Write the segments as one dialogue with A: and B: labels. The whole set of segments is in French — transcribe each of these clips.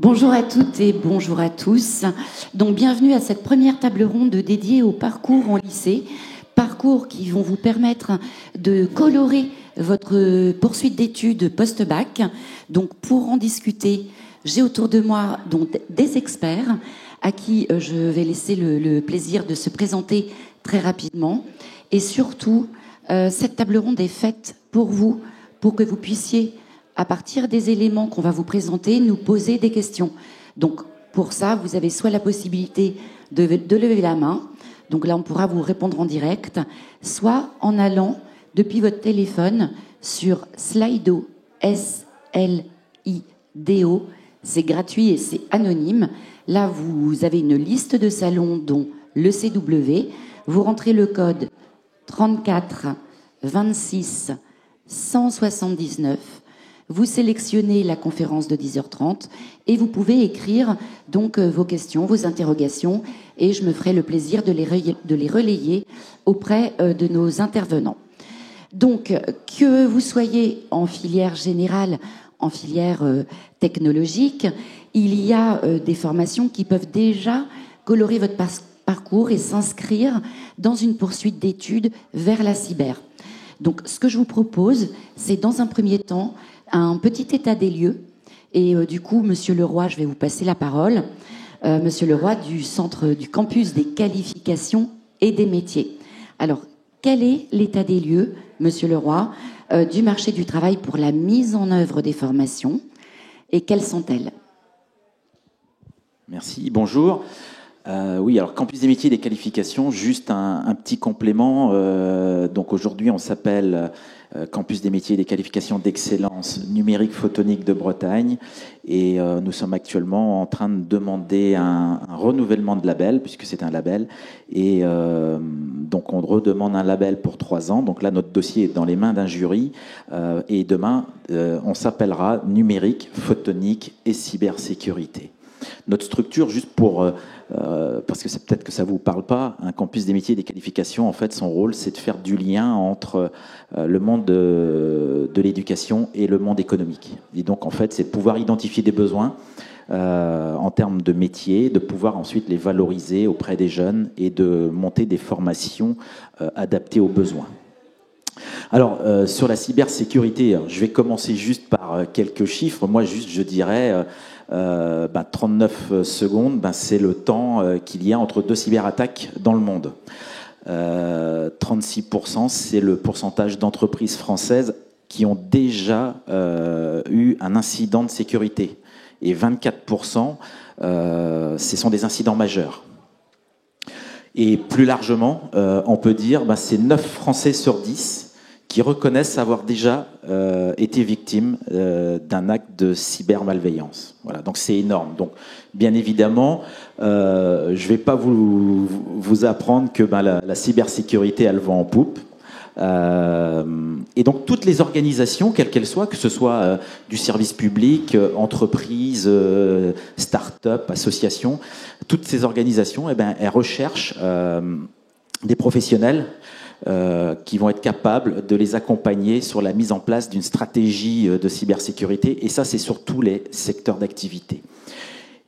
A: Bonjour à toutes et bonjour à tous. Donc bienvenue à cette première table ronde dédiée au parcours en lycée. Parcours qui vont vous permettre de colorer votre poursuite d'études post-bac. Donc pour en discuter, j'ai autour de moi donc des experts à qui je vais laisser le plaisir de se présenter très rapidement. Et surtout, cette table ronde est faite pour vous, pour que vous puissiez, à partir des éléments qu'on va vous présenter, nous poser des questions. Donc, pour ça, vous avez soit la possibilité de lever la main, donc là, on pourra vous répondre en direct, soit en allant depuis votre téléphone sur Slido, S-L-I-D-O, c'est gratuit et c'est anonyme. Là, vous avez une liste de salons, dont le CW. Vous rentrez le code 34 26 179. Vous sélectionnez la conférence de 10h30 et vous pouvez écrire donc vos questions, vos interrogations, et je me ferai le plaisir de les relayer auprès de nos intervenants. Donc, que vous soyez en filière générale, en filière technologique, il y a des formations qui peuvent déjà colorer votre parcours et s'inscrire dans une poursuite d'études vers la cyber. Donc, ce que je vous propose, c'est dans un premier temps un petit état des lieux. Et du coup, Monsieur Leroy, je vais vous passer la parole. Monsieur Leroy, du campus des qualifications et des métiers. Alors, quel est l'état des lieux, Monsieur Leroy, du marché du travail pour la mise en œuvre des formations, et quelles sont-elles?
B: Merci, bonjour. Oui, alors Campus des métiers et des qualifications, juste un petit complément. Donc aujourd'hui, on s'appelle Campus des métiers et des qualifications d'excellence numérique photonique de Bretagne, et nous sommes actuellement en train de demander un renouvellement de label, puisque c'est un label, et donc on redemande un label pour 3 ans. Donc là, notre dossier est dans les mains d'un jury, et demain, on s'appellera numérique, photonique et cybersécurité. Notre structure, juste pour parce que c'est peut-être que ça vous parle pas, un campus des métiers et des qualifications, en fait, son rôle, c'est de faire du lien entre le monde de l'éducation et le monde économique. Et donc, en fait, c'est de pouvoir identifier des besoins en termes de métiers, de pouvoir ensuite les valoriser auprès des jeunes et de monter des formations adaptées aux besoins. Alors, sur la cybersécurité, je vais commencer juste par quelques chiffres. Moi, juste, je dirais 39 secondes, c'est le temps qu'il y a entre 2 cyberattaques dans le monde. 36%, c'est le pourcentage d'entreprises françaises qui ont déjà eu un incident de sécurité. Et 24%, ce sont des incidents majeurs. Et plus largement, on peut dire c'est 9 Français sur 10 qui reconnaissent avoir déjà été victimes d'un acte de cybermalveillance. Voilà, donc c'est énorme. Donc, bien évidemment, je ne vais pas vous apprendre que la cybersécurité, elle va en poupe. Et donc toutes les organisations, quelles qu'elles soient, que ce soit du service public, entreprises, start-up, associations, toutes ces organisations, elles recherchent des professionnels qui vont être capables de les accompagner sur la mise en place d'une stratégie de cybersécurité. Et ça, c'est sur tous les secteurs d'activité.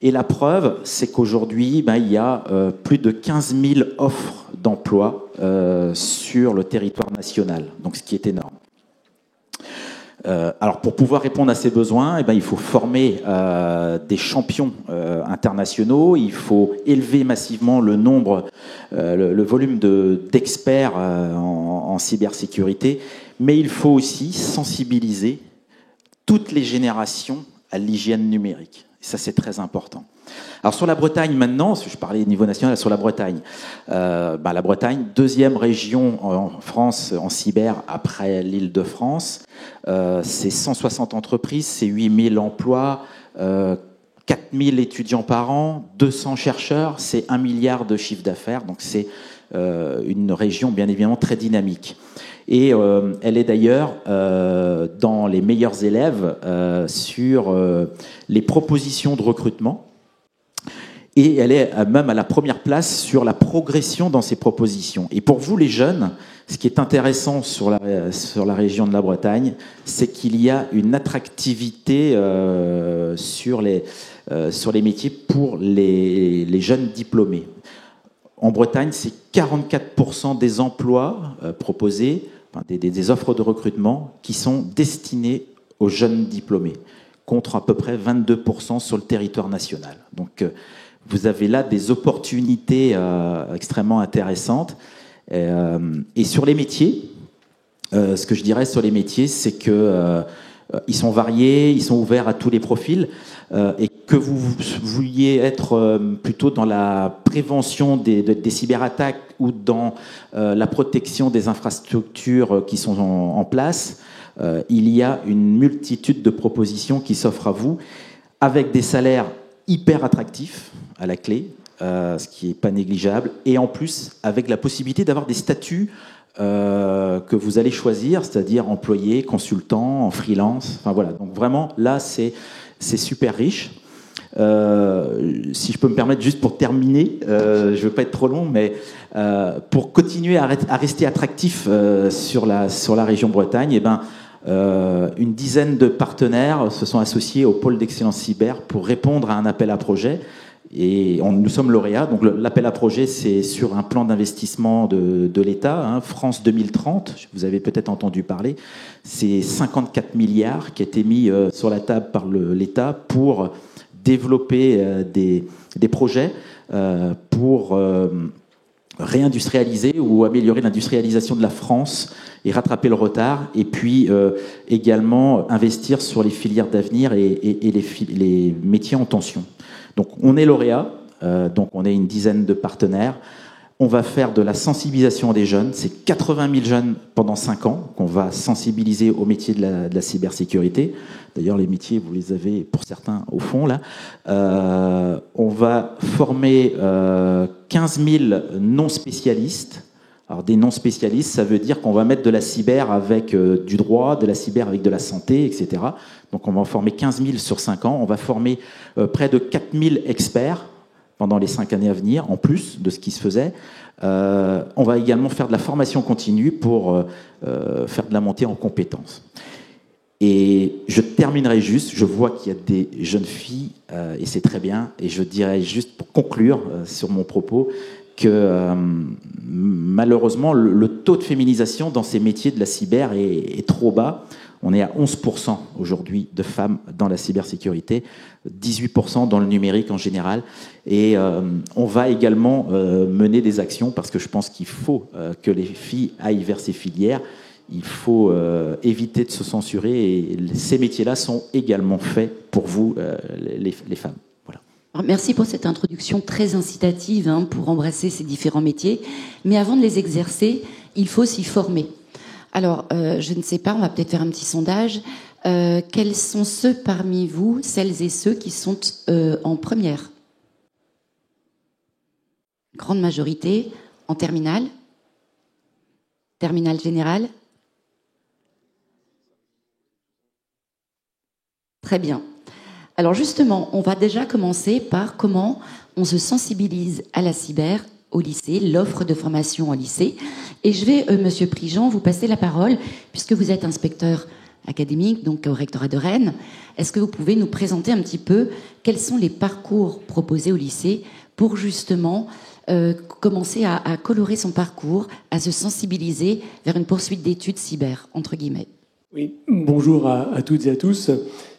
B: Et la preuve, c'est qu'aujourd'hui, il y a plus de 15 000 offres d'emploi sur le territoire national, donc ce qui est énorme. Alors, pour pouvoir répondre à ces besoins, il faut former des champions internationaux, il faut élever massivement le nombre, le volume d'experts en cybersécurité, mais il faut aussi sensibiliser toutes les générations à l'hygiène numérique. Et ça, c'est très important. Alors sur la Bretagne maintenant, je parlais au niveau national, sur la Bretagne, la Bretagne, 2e région en France en cyber après l'Île-de-France, c'est 160 entreprises, c'est 8000 emplois, 4000 étudiants par an, 200 chercheurs, c'est 1 milliard de chiffre d'affaires, donc c'est une région bien évidemment très dynamique. Et elle est d'ailleurs dans les meilleurs élèves sur les propositions de recrutement. Et elle est même à la première place sur la progression dans ses propositions. Et pour vous, les jeunes, ce qui est intéressant sur la région de la Bretagne, c'est qu'il y a une attractivité sur les métiers pour les jeunes diplômés. En Bretagne, c'est 44% des emplois proposés, enfin, des offres de recrutement qui sont destinées aux jeunes diplômés, contre à peu près 22% sur le territoire national. Donc, vous avez là des opportunités extrêmement intéressantes. Et sur les métiers, ce que je dirais sur les métiers, c'est que ils sont variés, ils sont ouverts à tous les profils, et que vous vouliez être plutôt dans la prévention des cyberattaques ou dans la protection des infrastructures qui sont en place, il y a une multitude de propositions qui s'offrent à vous, avec des salaires hyper attractifs à la clé, ce qui n'est pas négligeable, et en plus avec la possibilité d'avoir des statuts que vous allez choisir, c'est-à-dire employé, consultant, en freelance, enfin voilà. Donc vraiment là c'est super riche. Si je peux me permettre juste pour terminer, je ne veux pas être trop long, mais pour continuer à rester attractif sur la région Bretagne, eh ben, une dizaine de partenaires se sont associés au pôle d'excellence cyber pour répondre à un appel à projet. Et nous sommes lauréats. Donc l'appel à projet, c'est sur un plan d'investissement de l'État, hein, France 2030. Vous avez peut-être entendu parler. C'est 54 milliards qui a été mis sur la table par l'État pour développer des projets pour réindustrialiser ou améliorer l'industrialisation de la France et rattraper le retard, et puis également investir sur les filières d'avenir et les métiers en tension. Donc on est lauréat, donc on est une dizaine de partenaires. On va faire de la sensibilisation des jeunes. C'est 80 000 jeunes pendant 5 ans qu'on va sensibiliser au métier de la cybersécurité. D'ailleurs, les métiers, vous les avez pour certains au fond, là. On va former 15 000 non-spécialistes. Alors, des non-spécialistes, ça veut dire qu'on va mettre de la cyber avec du droit, de la cyber avec de la santé, etc. Donc, on va en former 15 000 sur 5 ans. On va former près de 4 000 experts pendant les 5 années à venir, en plus de ce qui se faisait. On va également faire de la formation continue pour faire de la montée en compétences. Et je terminerai juste, je vois qu'il y a des jeunes filles, et c'est très bien, et je dirais juste pour conclure sur mon propos, que malheureusement, le taux de féminisation dans ces métiers de la cyber est trop bas. On est à 11% aujourd'hui de femmes dans la cybersécurité, 18% dans le numérique en général. Et on va également mener des actions, parce que je pense qu'il faut que les filles aillent vers ces filières. Il faut éviter de se censurer, et ces métiers-là sont également faits pour vous, les femmes. Voilà.
A: Alors, merci pour cette introduction très incitative pour embrasser ces différents métiers. Mais avant de les exercer, il faut s'y former. Alors, je ne sais pas, on va peut-être faire un petit sondage. Quels sont ceux parmi vous, celles et ceux qui sont en première? Grande majorité en terminale? Terminale générale? Très bien. Alors justement, on va déjà commencer par comment on se sensibilise à la cyber au lycée, l'offre de formation au lycée. Et je vais, Monsieur Prigent, vous passer la parole, puisque vous êtes inspecteur académique, donc au rectorat de Rennes. Est-ce que vous pouvez nous présenter un petit peu quels sont les parcours proposés au lycée pour justement commencer à colorer son parcours, à se sensibiliser vers une poursuite d'études cyber, entre guillemets?
C: Oui, bonjour à toutes et à tous.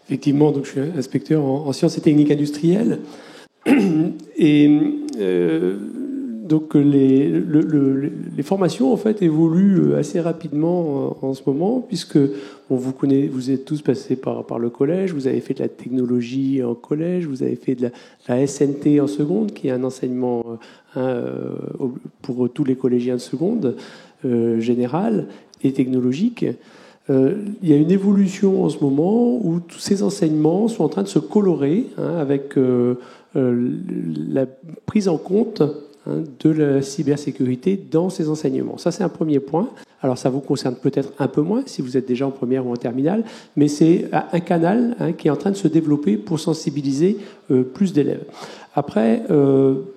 C: Effectivement, donc je suis inspecteur en sciences et techniques industrielles. Et donc les formations en fait évoluent assez rapidement en ce moment, puisque vous êtes tous passés par le collège, vous avez fait de la technologie en collège, vous avez fait de la SNT en seconde, qui est un enseignement pour tous les collégiens de seconde, général et technologique. Il y a une évolution en ce moment où tous ces enseignements sont en train de se colorer avec la prise en compte de la cybersécurité dans ces enseignements. Ça, c'est un premier point. Alors ça vous concerne peut-être un peu moins si vous êtes déjà en première ou en terminale, mais c'est un canal qui est en train de se développer pour sensibiliser plus d'élèves. Après,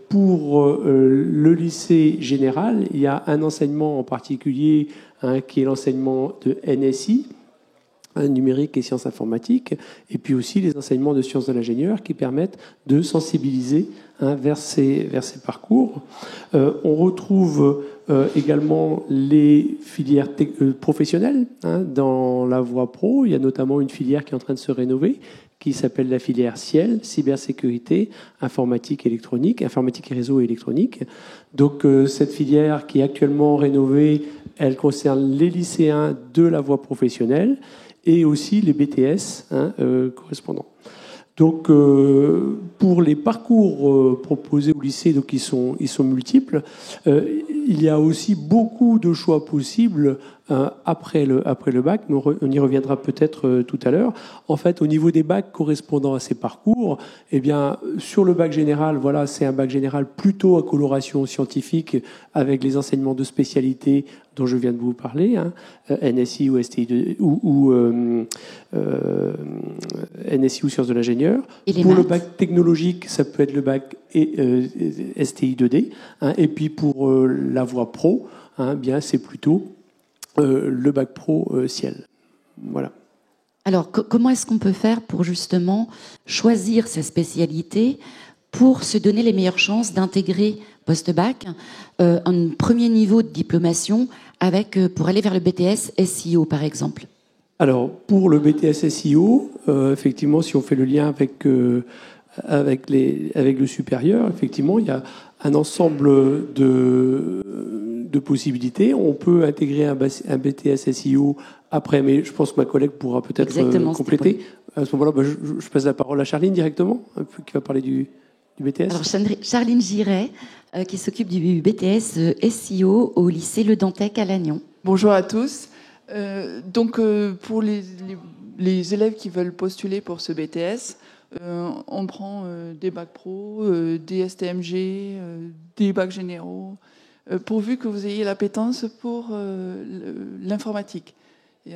C: pour le lycée général, il y a un enseignement en particulier qui est l'enseignement de NSI, numérique et sciences informatiques, et puis aussi les enseignements de sciences de l'ingénieur qui permettent de sensibiliser vers ces parcours. On retrouve également les filières professionnelles dans la voie pro. Il y a notamment une filière qui est en train de se rénover, qui s'appelle la filière Ciel, cybersécurité, informatique électronique, informatique et réseau électronique. Donc cette filière qui est actuellement rénovée, elle concerne les lycéens de la voie professionnelle et aussi les BTS correspondants. Donc, pour les parcours proposés au lycée, donc ils sont multiples. Il y a aussi beaucoup de choix possibles après le bac, mais on y reviendra peut-être tout à l'heure. En fait, au niveau des bacs correspondant à ces parcours, eh bien, sur le bac général, voilà, c'est un bac général plutôt à coloration scientifique avec les enseignements de spécialité dont je viens de vous parler, NSI ou STI NSI ou sciences de l'ingénieur. Pour le bac technologique, ça peut être le bac STI 2D. Et puis pour la voie pro, bien c'est plutôt le bac pro Ciel. Voilà.
A: Alors, comment est-ce qu'on peut faire pour justement choisir sa spécialité pour se donner les meilleures chances d'intégrer post-bac un premier niveau de diplomation pour aller vers le BTS SEO, par exemple? Alors,
C: pour le BTS SEO, effectivement, si on fait le lien avec le supérieur, effectivement, il y a un ensemble de possibilités. On peut intégrer un BTS SEO après, mais je pense que ma collègue pourra peut-être compléter. À ce moment-là, je passe la parole à Charline directement, qui va parler du BTS.
A: Alors, Charline Giret, qui s'occupe du BTS SEO au lycée Le Dantec à Lannion.
D: Bonjour à tous. Pour les élèves qui veulent postuler pour ce BTS, on prend des bacs pro, des STMG, des bacs généraux, pourvu que vous ayez l'appétence pour l'informatique. Et,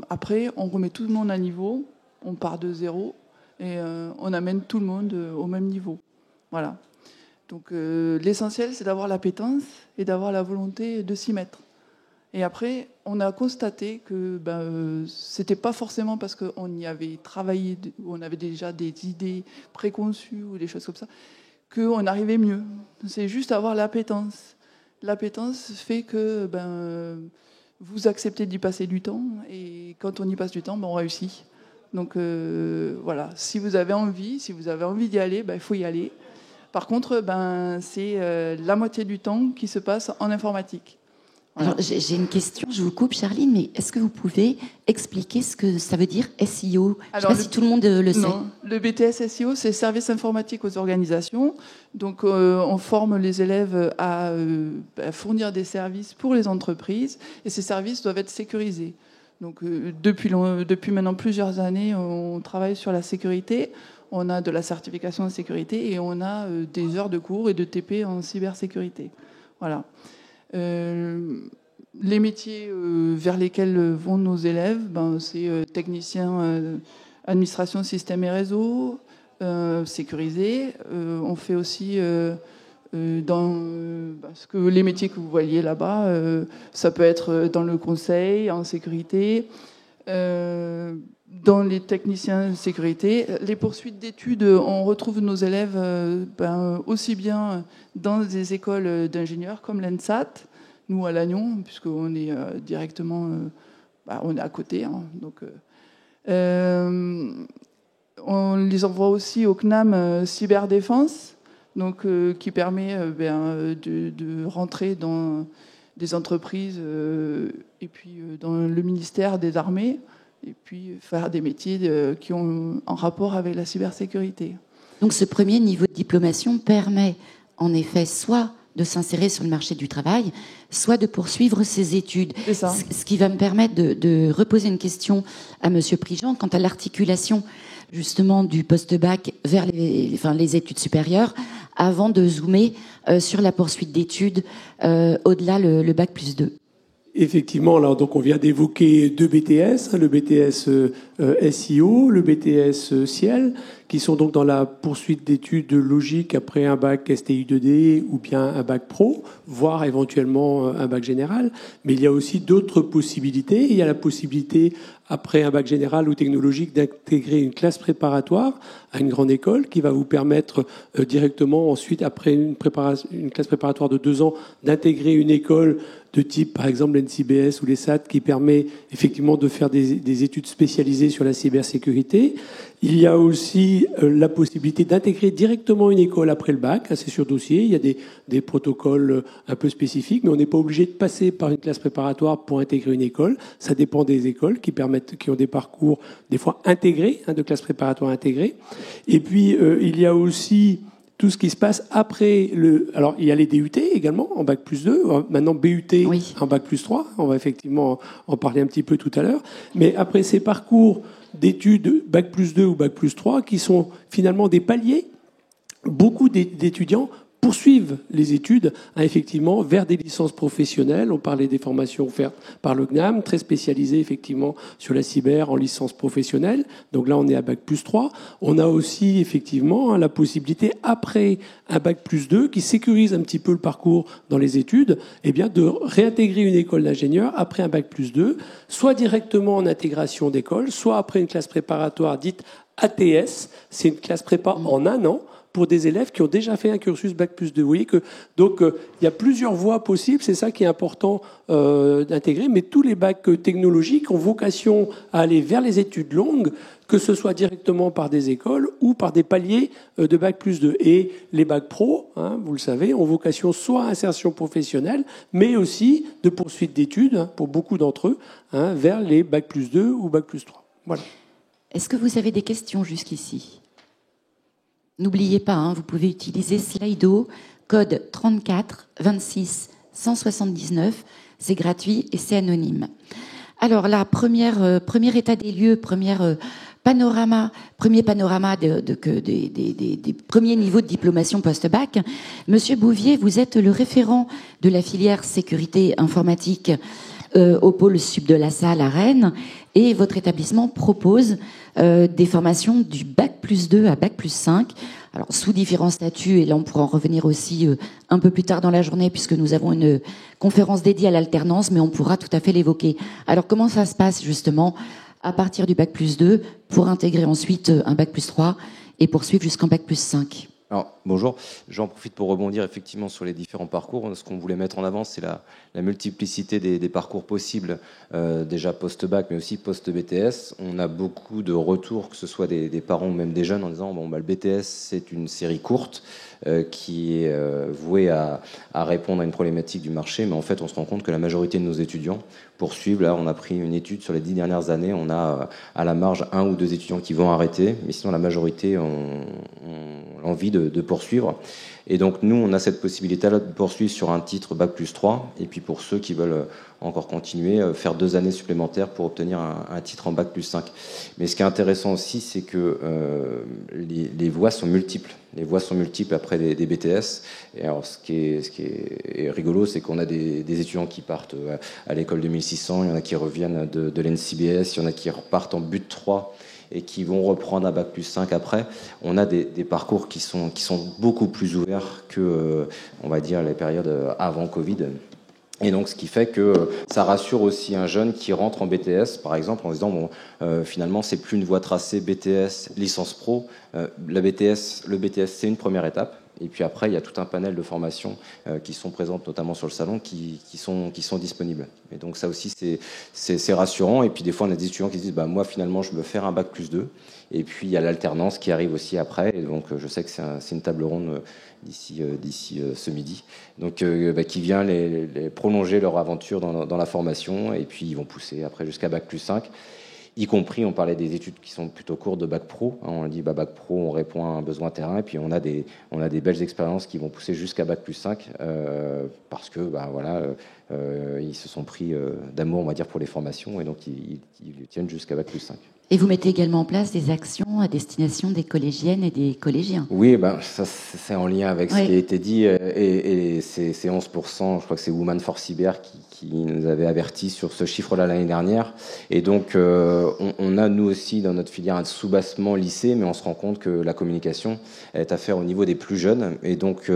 D: après, on remet tout le monde à niveau, on part de zéro et on amène tout le monde au même niveau. Voilà. Donc l'essentiel, c'est d'avoir l'appétence et d'avoir la volonté de s'y mettre. Et après, on a constaté que c'était pas forcément parce qu'on y avait travaillé, on avait déjà des idées préconçues ou des choses comme ça, qu'on arrivait mieux. C'est juste avoir l'appétence. L'appétence fait que vous acceptez d'y passer du temps, et quand on y passe du temps, on réussit. Donc voilà, si vous avez envie d'y aller, il faut y aller. Par contre, c'est la moitié du temps qui se passe en informatique. Voilà.
A: Alors, j'ai une question, je vous coupe, Charline, mais est-ce que vous pouvez expliquer ce que ça veut dire SEO? Je ne sais pas si tout le monde le sait.
D: Non, le BTS SEO, c'est Service informatique aux organisations. Donc, on forme les élèves à fournir des services pour les entreprises, et ces services doivent être sécurisés. Donc, depuis maintenant plusieurs années, on travaille sur la sécurité. On a de la certification de sécurité et on a des heures de cours et de TP en cybersécurité. Voilà. Les métiers vers lesquels vont nos élèves, c'est technicien administration système et réseau, sécurisé. On fait aussi parce que les métiers que vous voyez là-bas, ça peut être dans le conseil, en sécurité, dans les techniciens de sécurité. Les poursuites d'études, on retrouve nos élèves aussi bien dans des écoles d'ingénieurs comme l'ENSAT, nous à Lannion, puisqu'on est directement on est à côté. Donc, on les envoie aussi au CNAM Cyberdéfense, donc, qui permet de rentrer dans des entreprises et puis dans le ministère des Armées, et puis faire des métiers qui ont en rapport avec la cybersécurité.
A: Donc ce premier niveau de diplomation permet en effet soit de s'insérer sur le marché du travail, soit de poursuivre ses études.
D: C'est ça.
A: Ce qui va me permettre de reposer une question à Monsieur Prigent quant à l'articulation justement du post-bac vers les études supérieures, avant de zoomer sur la poursuite d'études au-delà le bac+2.
C: Effectivement, alors donc on vient d'évoquer 2 BTS, le BTS SIO, le BTS Ciel, qui sont donc dans la poursuite d'études logiques après un bac STI 2D ou bien un bac pro, voire éventuellement un bac général. Mais il y a aussi d'autres possibilités. Il y a la possibilité, après un bac général ou technologique, d'intégrer une classe préparatoire à une grande école qui va vous permettre directement ensuite, après une classe préparatoire de 2 ans, d'intégrer une école de type, par exemple, l'NCBS ou les SAT, qui permet effectivement de faire des études spécialisées sur la cybersécurité. Il y a aussi la possibilité d'intégrer directement une école après le bac, c'est sur dossier. Il y a des protocoles un peu spécifiques, mais on n'est pas obligé de passer par une classe préparatoire pour intégrer une école. Ça dépend des écoles qui ont des parcours, des fois intégrés, de classes préparatoires intégrées. Et puis, il y a aussi tout ce qui se passe après Alors, il y a les DUT également, en bac plus 2. Maintenant, BUT oui. En bac plus 3. On va effectivement en parler un petit peu tout à l'heure. Mais après ces parcours d'études bac plus 2 ou bac plus 3, qui sont finalement des paliers, beaucoup d'étudiants poursuivent les études effectivement vers des licences professionnelles. On parlait des formations offertes par le CNAM, très spécialisées effectivement sur la cyber en licence professionnelle. Donc là, on est à bac plus 3. On a aussi effectivement la possibilité, après un bac plus 2, qui sécurise un petit peu le parcours dans les études, eh bien, de réintégrer une école d'ingénieur après un bac plus 2, soit directement en intégration d'école, soit après une classe préparatoire dite ATS. C'est une classe prépa en 1 an, pour des élèves qui ont déjà fait un cursus bac plus 2. Vous voyez que donc il y a plusieurs voies possibles, c'est ça qui est important d'intégrer, mais tous les bacs technologiques ont vocation à aller vers les études longues, que ce soit directement par des écoles ou par des paliers de bac plus 2. Et les bacs pro, vous le savez, ont vocation soit à insertion professionnelle, mais aussi de poursuite d'études, pour beaucoup d'entre eux, vers les bac plus 2 ou bac plus 3. Voilà.
A: Est-ce que vous avez des questions jusqu'ici ? N'oubliez pas, vous pouvez utiliser Slido, code 34 26 179. C'est gratuit et c'est anonyme. Alors, la premier état des lieux, premier panorama des premiers niveaux de diplomation post-bac. Monsieur Bouvier, vous êtes le référent de la filière sécurité informatique au pôle sud de la Salle à Rennes, et votre établissement propose des formations du bac plus 2 à bac plus 5, alors sous différents statuts, et là on pourra en revenir aussi un peu plus tard dans la journée, puisque nous avons une conférence dédiée à l'alternance, mais on pourra tout à fait l'évoquer. Alors comment ça se passe justement à partir du bac plus 2 pour intégrer ensuite un bac plus 3 et poursuivre jusqu'en bac plus 5 ?
E: Alors, bonjour, j'en profite pour rebondir effectivement sur les différents parcours. Ce qu'on voulait mettre en avant, c'est la multiplicité des parcours possibles, déjà post-bac, mais aussi post-BTS. On a beaucoup de retours, que ce soit des parents ou même des jeunes, en disant le BTS, c'est une série courte qui est vouée à répondre à une problématique du marché, mais en fait, on se rend compte que la majorité de nos étudiants poursuivent. Là, on a pris une étude sur les 10 dernières années, on a à la marge 1 ou 2 étudiants qui vont arrêter, mais sinon la majorité ont envie de poursuivre. Et donc nous, on a cette possibilité-là de poursuivre sur un titre bac plus 3, et puis pour ceux qui veulent encore continuer, faire 2 années supplémentaires pour obtenir un titre en bac plus 5. Mais ce qui est intéressant aussi, c'est que les voies sont multiples. Les voies sont multiples après des BTS. Et alors, ce qui est rigolo, c'est qu'on a des étudiants qui partent à l'école de 1600, il y en a qui reviennent de l'NCBS, il y en a qui repartent en but 3 et qui vont reprendre un bac plus 5 après. On a des parcours qui sont beaucoup plus ouverts que, on va dire, les périodes avant Covid. Et donc, ce qui fait que ça rassure aussi un jeune qui rentre en BTS, par exemple, en se disant, finalement, c'est plus une voie tracée BTS, licence pro. Le BTS, c'est une première étape. Et puis après, il y a tout un panel de formations qui sont présentes, notamment sur le salon, qui sont disponibles. Et donc ça aussi, c'est rassurant. Et puis des fois, on a des étudiants qui se disent, moi, finalement, je veux faire un bac plus 2. Et puis, il y a l'alternance qui arrive aussi après. Et donc, je sais que c'est une table ronde d'ici ce midi. Donc, qui vient les prolonger leur aventure dans la formation. Et puis, ils vont pousser après jusqu'à bac plus 5. Y compris, on parlait des études qui sont plutôt courtes de bac pro. On dit bac pro, on répond à un besoin terrain, et puis on a des belles expériences qui vont pousser jusqu'à bac plus 5 parce que ils se sont pris d'amour, on va dire, pour les formations, et donc ils tiennent jusqu'à bac plus 5.
A: Et vous mettez également en place des actions à destination des collégiennes et des collégiens.
E: Oui, ça c'est en lien avec ce qui a été dit, et ces 11%, je crois que c'est Women for Cyber qui qui nous avait averti sur ce chiffre-là l'année dernière. Et donc, on a, nous aussi, dans notre filière, un sous-bassement lycée, mais on se rend compte que la communication est à faire au niveau des plus jeunes. Et donc,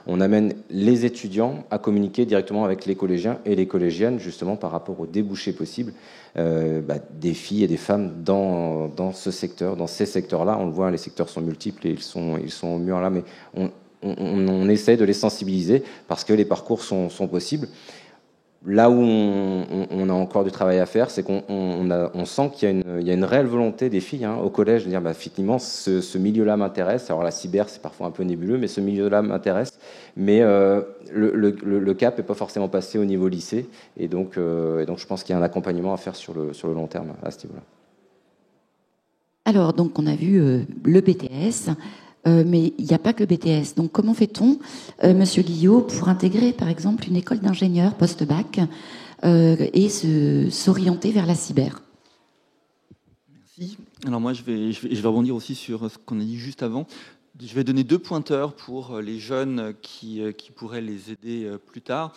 E: on amène les étudiants à communiquer directement avec les collégiens et les collégiennes, justement par rapport aux débouchés possibles des filles et des femmes dans ce secteur, dans ces secteurs-là. On le voit, les secteurs sont multiples et ils sont au mur là, mais on essaie de les sensibiliser parce que les parcours sont possibles. Là où on a encore du travail à faire, c'est qu'on sent qu'il y a une réelle volonté des filles au collège de dire effectivement ce milieu-là m'intéresse. Alors la cyber, c'est parfois un peu nébuleux, mais ce milieu-là m'intéresse. Mais le cap n'est pas forcément passé au niveau lycée, et donc je pense qu'il y a un accompagnement à faire sur le long terme à ce niveau-là.
A: Alors donc on a vu le BTS. Mais il n'y a pas que le BTS. Donc, comment fait-on, Monsieur Guillot, pour intégrer, par exemple, une école d'ingénieurs post-bac et s'orienter vers la cyber?
F: Merci. Alors moi, je vais rebondir aussi sur ce qu'on a dit juste avant. Je vais donner 2 pointeurs pour les jeunes qui pourraient les aider plus tard.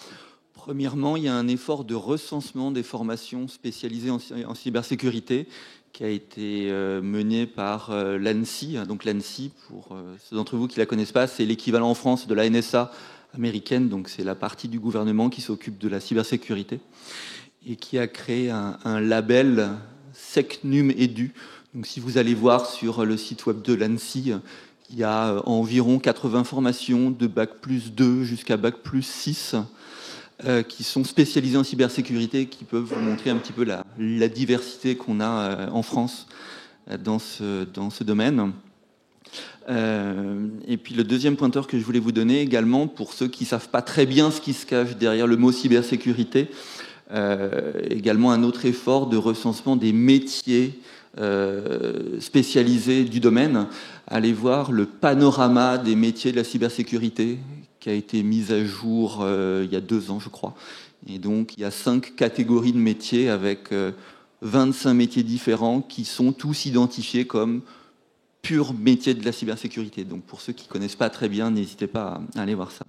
F: Premièrement, il y a un effort de recensement des formations spécialisées en cybersécurité qui a été mené par l'ANSSI. Donc l'ANSSI, pour ceux d'entre vous qui ne la connaissent pas, c'est l'équivalent en France de la NSA américaine. Donc c'est la partie du gouvernement qui s'occupe de la cybersécurité et qui a créé un label SecNumEdu. Donc si vous allez voir sur le site web de l'ANSSI, il y a environ 80 formations de Bac+2 jusqu'à Bac+6 qui sont spécialisés en cybersécurité, qui peuvent vous montrer un petit peu la diversité qu'on a en France dans ce domaine. Et puis le deuxième pointeur que je voulais vous donner également, pour ceux qui ne savent pas très bien ce qui se cache derrière le mot cybersécurité, également un autre effort de recensement des métiers spécialisés du domaine. Allez voir le panorama des métiers de la cybersécurité, qui a été mise à jour il y a 2 ans, je crois. Et donc, il y a 5 catégories de métiers avec 25 métiers différents qui sont tous identifiés comme purs métiers de la cybersécurité. Donc, pour ceux qui ne connaissent pas très bien, n'hésitez pas à aller voir ça.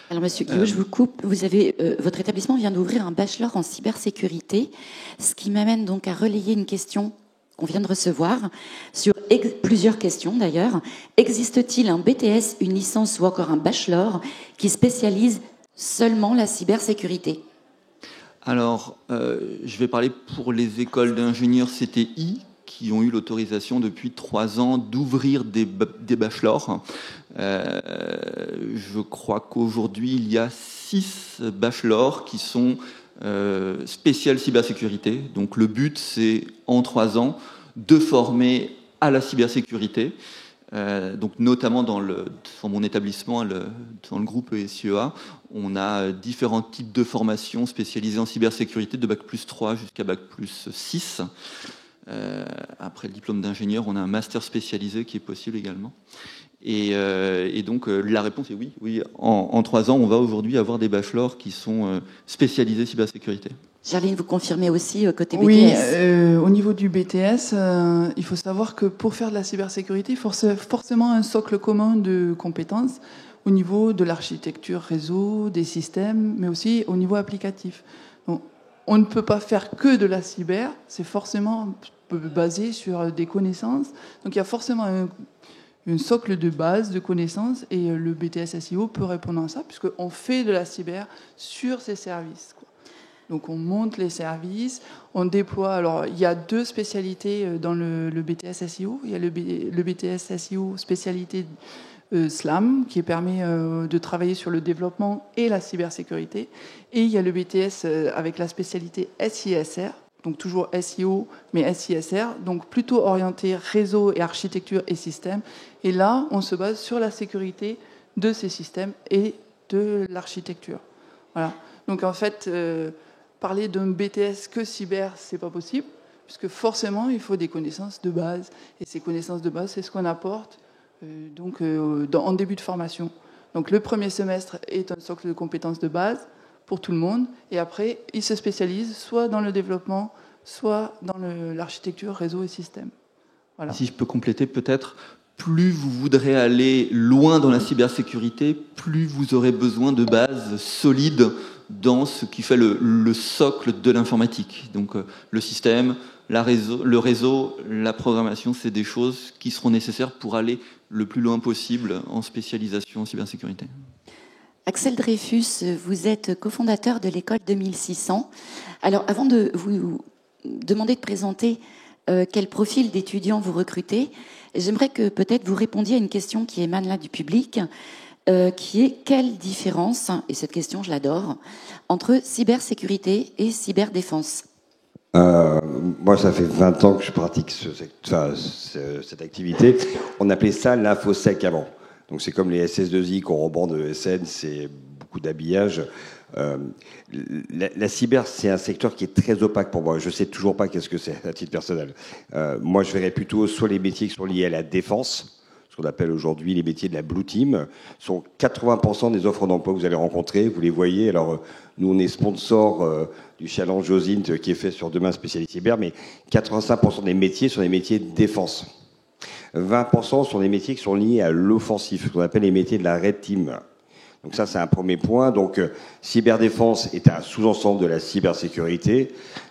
A: Alors, Monsieur Guillot, je vous coupe. Vous avez, votre établissement vient d'ouvrir un bachelor en cybersécurité, ce qui m'amène donc à relayer une question qu'on vient de recevoir, sur plusieurs questions d'ailleurs. Existe-t-il un BTS, une licence ou encore un bachelor qui spécialise seulement la cybersécurité?
F: Alors, je vais parler pour les écoles d'ingénieurs CTI qui ont eu l'autorisation depuis 3 ans d'ouvrir des bachelors. Je crois qu'aujourd'hui, il y a 6 bachelors qui sont spécial cybersécurité. Donc le but, c'est en 3 ans de former à la cybersécurité. Donc notamment dans mon établissement, dans le groupe ESIEA, on a différents types de formations spécialisées en cybersécurité, de Bac+3 jusqu'à Bac+6. Après le diplôme d'ingénieur, on a un master spécialisé qui est possible également. Et donc la réponse est oui. En 3 ans, on va aujourd'hui avoir des bachelors qui sont spécialisés cybersécurité.
A: Jarline, vous confirmez aussi côté BTS?
D: Oui, au niveau du BTS, il faut savoir que pour faire de la cybersécurité, il faut forcément un socle commun de compétences au niveau de l'architecture réseau, des systèmes, mais aussi au niveau applicatif. Donc, on ne peut pas faire que de la cyber, c'est forcément basé sur des connaissances. Donc il y a forcément un socle de base de connaissances, et le BTS SEO peut répondre à ça, puisqu'on fait de la cyber sur ces services, quoi. Donc on monte les services, on déploie. Alors il y a 2 spécialités dans le BTS SEO. Il y a le BTS SEO spécialité SLAM, qui permet de travailler sur le développement et la cybersécurité. Et il y a le BTS avec la spécialité SISR, donc toujours SEO, mais SISR, donc plutôt orienté réseau et architecture et système. Et là, on se base sur la sécurité de ces systèmes et de l'architecture. Voilà. Donc en fait, parler d'un BTS que cyber, c'est pas possible, puisque forcément, il faut des connaissances de base. Et ces connaissances de base, c'est ce qu'on apporte en début de formation. Donc le premier semestre est un socle de compétences de base pour tout le monde, et après, ils se spécialisent soit dans le développement, soit dans l'architecture, réseau et système. Voilà.
F: Si je peux compléter peut-être, plus vous voudrez aller loin dans la cybersécurité, plus vous aurez besoin de bases solides dans ce qui fait le socle de l'informatique. Donc le système, le réseau, la programmation, c'est des choses qui seront nécessaires pour aller le plus loin possible en spécialisation en cybersécurité.
A: Axel Dreyfus, vous êtes cofondateur de l'école 2600. Alors, avant de vous demander de présenter quel profil d'étudiants vous recrutez, j'aimerais que peut-être vous répondiez à une question qui émane là du public, qui est quelle différence, et cette question je l'adore, entre cybersécurité et cyberdéfense?
G: Moi, ça fait 20 ans que je pratique cette activité. On appelait ça l'infosec avant. Donc c'est comme les SS2I qu'on rebande de SN, c'est beaucoup d'habillage. La cyber, c'est un secteur qui est très opaque pour moi. Je ne sais toujours pas qu'est-ce que c'est à titre personnel. Moi, je verrais plutôt soit les métiers qui sont liés à la défense, ce qu'on appelle aujourd'hui les métiers de la Blue Team, sont 80% des offres d'emploi que vous allez rencontrer. Vous les voyez. Alors, nous, on est sponsor du challenge OSINT qui est fait sur Demain Spécialiste Cyber, mais 85% des métiers sont des métiers de défense. 20% sont des métiers qui sont liés à l'offensif, ce qu'on appelle les métiers de la Red Team. Donc ça, c'est un premier point. Donc, cyberdéfense est un sous-ensemble de la cybersécurité,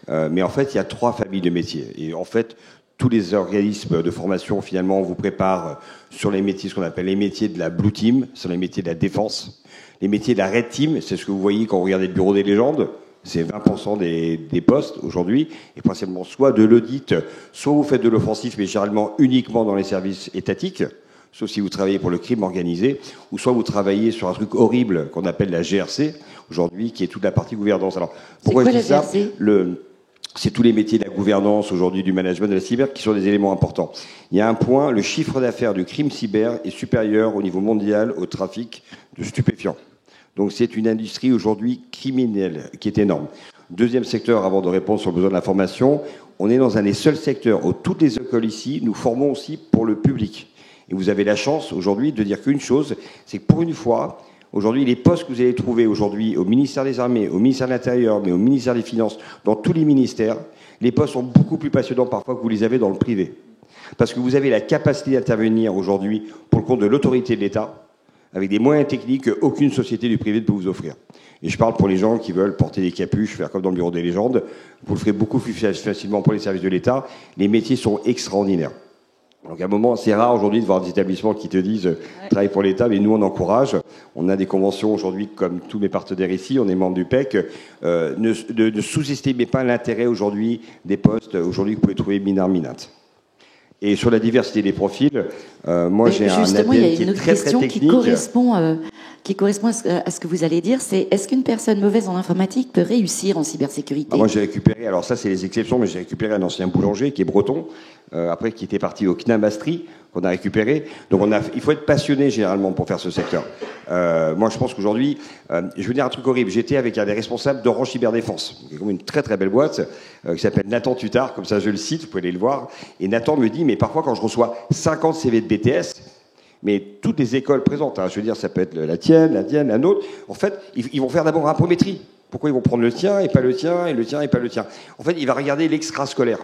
G: mais en fait, il y a 3 familles de métiers. Et en fait, tous les organismes de formation, finalement, vous préparent sur les métiers, ce qu'on appelle les métiers de la Blue Team, sur les métiers de la défense. Les métiers de la Red Team, c'est ce que vous voyez quand vous regardez le bureau des légendes. C'est 20% des postes aujourd'hui, et principalement soit de l'audit, soit vous faites de l'offensif, mais généralement uniquement dans les services étatiques, sauf si vous travaillez pour le crime organisé, ou soit vous travaillez sur un truc horrible qu'on appelle la GRC, aujourd'hui, qui est toute la partie gouvernance. Alors, pourquoi je dis ça ? C'est tous les métiers de la gouvernance aujourd'hui, du management de la cyber, qui sont des éléments importants. Il y a un point, le chiffre d'affaires du crime cyber est supérieur au niveau mondial au trafic de stupéfiants. Donc c'est une industrie aujourd'hui criminelle qui est énorme. Deuxième secteur, avant de répondre sur le besoin de l'information, on est dans un des seuls secteurs où toutes les écoles ici, nous formons aussi pour le public. Et vous avez la chance aujourd'hui de dire qu'une chose, c'est que pour une fois, aujourd'hui, les postes que vous allez trouver aujourd'hui au ministère des Armées, au ministère de l'Intérieur, mais au ministère des Finances, dans tous les ministères, les postes sont beaucoup plus passionnants parfois que vous les avez dans le privé. Parce que vous avez la capacité d'intervenir aujourd'hui pour le compte de l'autorité de l'État, avec des moyens techniques qu'aucune société du privé ne peut vous offrir. Et je parle pour les gens qui veulent porter des capuches, faire comme dans le bureau des légendes. Vous le ferez beaucoup plus facilement pour les services de l'État. Les métiers sont extraordinaires. Donc à un moment, c'est rare aujourd'hui de voir des établissements qui te disent travaille pour l'État, mais nous on encourage. On a des conventions aujourd'hui, comme tous mes partenaires ici, on est membre du PEC. Ne sous-estimez pas l'intérêt aujourd'hui des postes aujourd'hui que vous pouvez trouver minate. Et sur la diversité des profils, moi j'ai un ADN qui est très très technique.
A: Qui correspond à ce que vous allez dire, c'est est-ce qu'une personne mauvaise en informatique peut réussir en cybersécurité ?
G: Moi j'ai récupéré, alors ça c'est les exceptions, mais j'ai récupéré un ancien boulanger qui est breton, après qui était parti au CNAM Astri, qu'on a récupéré. Donc il faut être passionné généralement pour faire ce secteur. Moi je pense qu'aujourd'hui, je veux dire un truc horrible, j'étais avec un des responsables d'Orange Cyberdéfense, qui est comme une très très belle boîte, qui s'appelle Nathan Tutard, comme ça je le cite, vous pouvez aller le voir. Et Nathan me dit, mais parfois quand je reçois 50 CV de BTS, mais toutes les écoles présentes, je veux dire, ça peut être la tienne, la nôtre, en fait, ils vont faire d'abord un prométrie. Pourquoi ils vont prendre le tien et pas le tien, et le tien et pas le tien ? En fait, il va regarder l'extrascolaire.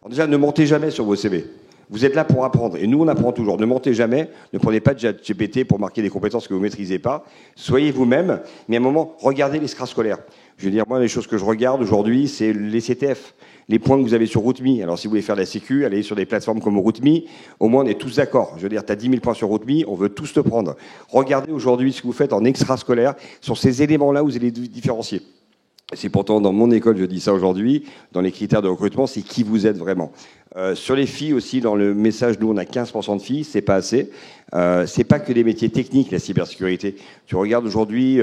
G: Alors déjà, ne mentez jamais sur vos CV. Vous êtes là pour apprendre, et nous on apprend toujours. Ne mentez jamais, ne prenez pas de ChatGPT pour marquer des compétences que vous ne maîtrisez pas. Soyez vous-même, mais à un moment, regardez l'extrascolaire. Je veux dire, moi, les choses que je regarde aujourd'hui, c'est les CTF, les points que vous avez sur RootMe. Alors, si vous voulez faire de la sécu, allez sur des plateformes comme RootMe. Au moins, on est tous d'accord. Je veux dire, tu as 10 000 points sur RootMe, on veut tous te prendre. Regardez aujourd'hui ce que vous faites en extrascolaire. Sur ces éléments-là, vous allez différencier. C'est pourtant dans mon école, je dis ça aujourd'hui, dans les critères de recrutement, c'est qui vous êtes vraiment. Sur les filles aussi, dans le message, nous on a 15% de filles, c'est pas assez. C'est pas que des métiers techniques, la cybersécurité. Tu regardes aujourd'hui,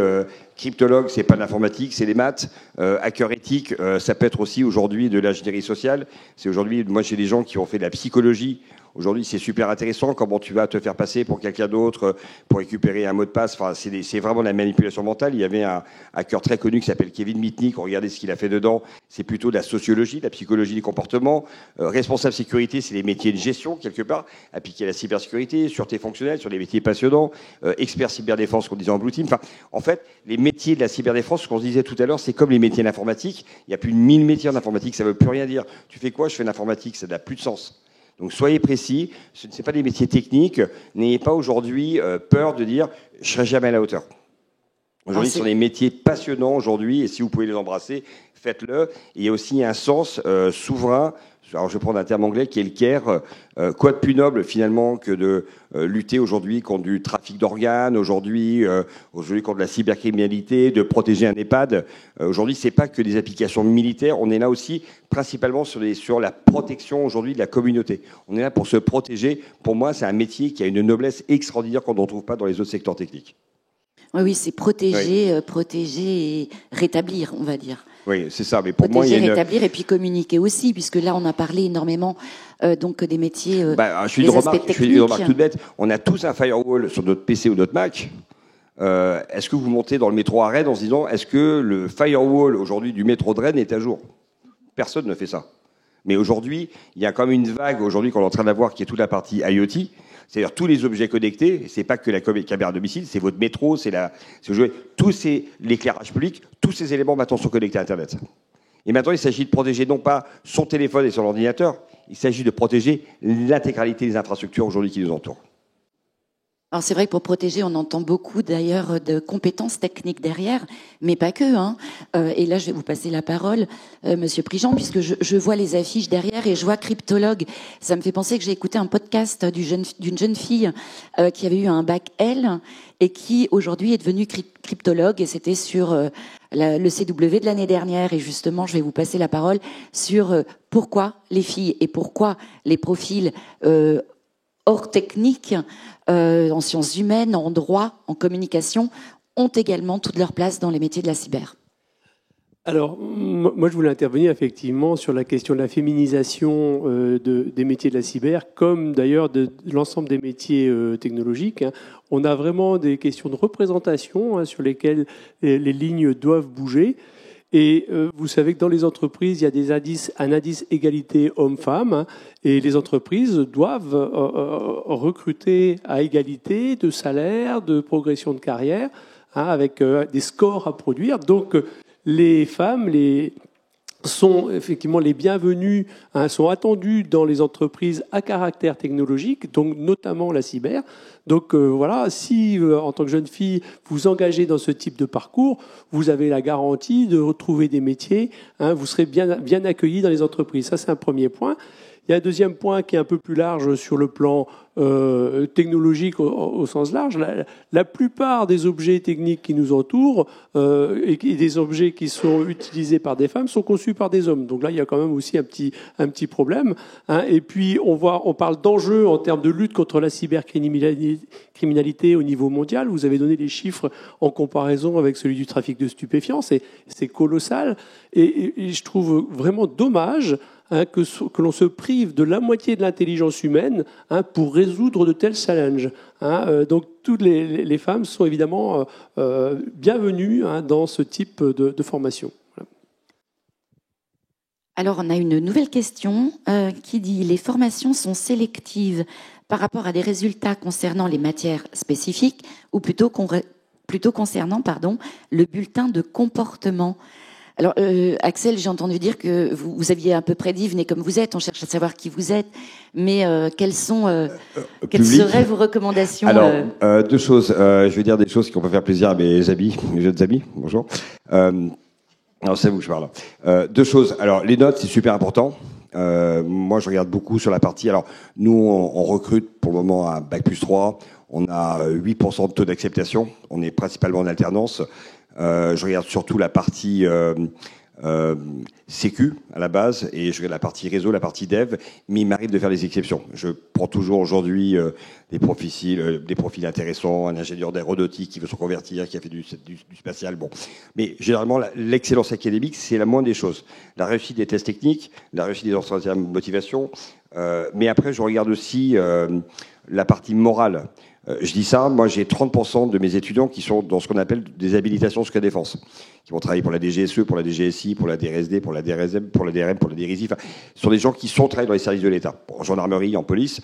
G: cryptologue, c'est pas de l'informatique, c'est des maths. Hacker éthique, ça peut être aussi aujourd'hui de l'ingénierie sociale. C'est aujourd'hui, moi j'ai des gens qui ont fait de la psychologie. Aujourd'hui, c'est super intéressant comment tu vas te faire passer pour quelqu'un d'autre pour récupérer un mot de passe. Enfin, c'est vraiment de la manipulation mentale. Il y avait un hacker très connu qui s'appelle Kevin Mitnick. Regardez ce qu'il a fait dedans. C'est plutôt de la sociologie, de la psychologie du comportement. Responsable sécurité, c'est les métiers de gestion, quelque part, appliqués à la cybersécurité, sûreté fonctionnelle, sur les métiers passionnants. Expert cyberdéfense, qu'on disait en Blue Team. Enfin, en fait, les métiers de la cyberdéfense, ce qu'on se disait tout à l'heure, c'est comme les métiers d'informatique. Il y a plus de 1000 métiers en informatique. Ça ne veut plus rien dire. Tu fais quoi ? Je fais l'informatique. Ça n'a plus de sens. Donc soyez précis, ce ne sont pas des métiers techniques, n'ayez pas aujourd'hui peur de dire « je ne serai jamais à la hauteur ». Aujourd'hui, ce sont des métiers passionnants aujourd'hui, et si vous pouvez les embrasser, faites-le. Et il y a aussi un sens souverain. Alors, je vais prendre un terme anglais qui est le care. Quoi de plus noble, finalement, que de lutter aujourd'hui contre du trafic d'organes, aujourd'hui contre la cybercriminalité, de protéger un EHPAD. Aujourd'hui, c'est pas que des applications militaires. On est là aussi, principalement, sur la protection, aujourd'hui, de la communauté. On est là pour se protéger. Pour moi, c'est un métier qui a une noblesse extraordinaire qu'on ne retrouve pas dans les autres secteurs techniques.
A: Oui, c'est protéger, protéger et rétablir, on va dire.
G: Oui, c'est ça. Mais pour
A: protéger,
G: moi, il y a
A: rétablir et puis communiquer aussi, puisque là, on a parlé énormément donc des métiers.
G: Je fais une remarque toute bête. On a tous un firewall sur notre PC ou notre Mac. Est-ce que vous montez dans le métro à Rennes en se disant est-ce que le firewall aujourd'hui du métro de Rennes est à jour? Personne ne fait ça. Mais aujourd'hui, il y a quand même une vague aujourd'hui qu'on est en train d'avoir qui est toute la partie IoT. C'est-à-dire tous les objets connectés, c'est pas que la caméra de domicile, c'est votre métro, c'est l'éclairage public, tous ces éléments maintenant sont connectés à Internet. Et maintenant, il s'agit de protéger non pas son téléphone et son ordinateur, il s'agit de protéger l'intégralité des infrastructures aujourd'hui qui nous entourent.
A: Alors c'est vrai que pour protéger, on entend beaucoup d'ailleurs de compétences techniques derrière, mais pas que. Et là, je vais vous passer la parole, Monsieur Prigent, puisque je vois les affiches derrière et je vois cryptologue. Ça me fait penser que j'ai écouté un podcast d'une jeune fille qui avait eu un bac L et qui aujourd'hui est devenue cryptologue, et c'était sur le CW de l'année dernière. Et justement, je vais vous passer la parole sur pourquoi les filles et pourquoi les profils hors technique, en sciences humaines, en droit, en communication, ont également toute leur place dans les métiers de la cyber.
C: Alors, moi, je voulais intervenir effectivement sur la question de la féminisation des métiers de la cyber, comme d'ailleurs de l'ensemble des métiers technologiques. On a vraiment des questions de représentation sur lesquelles les lignes doivent bouger. Et vous savez que dans les entreprises, il y a un indice égalité homme-femme, et les entreprises doivent recruter à égalité de salaire, de progression de carrière, avec des scores à produire. Donc les femmes sont effectivement les bienvenues, sont attendues dans les entreprises à caractère technologique, donc notamment la cyber. Donc voilà, si en tant que jeune fille vous engagez dans ce type de parcours, vous avez la garantie de retrouver des métiers, vous serez bien accueillis dans les entreprises. Ça, c'est un premier point. Il y a un deuxième point qui est un peu plus large sur le plan technologique au sens large. La plupart des objets techniques qui nous entourent et des objets qui sont utilisés par des femmes sont conçus par des hommes. Donc là, il y a quand même aussi un petit problème. Et puis, on parle d'enjeux en termes de lutte contre la cybercriminalité au niveau mondial. Vous avez donné les chiffres en comparaison avec celui du trafic de stupéfiants. C'est colossal. Et je trouve vraiment dommage que l'on se prive de la moitié de l'intelligence humaine pour résoudre de tels challenges. Donc toutes les femmes sont évidemment bienvenues dans ce type de formation. Voilà.
A: Alors on a une nouvelle question qui dit « Les formations sont sélectives par rapport à des résultats concernant les matières spécifiques ou plutôt concernant le bulletin de comportement ». Alors, Axel, j'ai entendu dire que vous aviez à peu près dit, venez comme vous êtes, on cherche à savoir qui vous êtes, mais quelles seraient vos recommandations?
G: Alors, deux choses. Je vais dire des choses qui vont pas faire plaisir à mes jeunes amis. Bonjour. Alors, c'est vous que je parle. Deux choses. Alors, les notes, c'est super important. Moi, je regarde beaucoup sur la partie. Alors, nous, on recrute pour le moment à Bac+3. On a 8% de taux d'acceptation. On est principalement en alternance. Je regarde surtout la partie sécu à la base, et je regarde la partie réseau, la partie dev, mais il m'arrive de faire des exceptions. Je prends toujours aujourd'hui des profils intéressants, un ingénieur d'aéronautique qui veut se convertir, qui a fait du spatial. Bon, mais généralement l'excellence académique, c'est la moindre des choses. La réussite des tests techniques, la réussite des entretiens de motivation, mais après je regarde aussi la partie morale. Je dis ça, moi j'ai 30% de mes étudiants qui sont dans ce qu'on appelle des habilitations secret défense, qui vont travailler pour la DGSE, pour la DGSI, pour la DRSD, pour la DRSM, pour la DRM, pour la DRISI. Enfin, ce sont des gens qui travaillent dans les services de l'État. En gendarmerie, en police,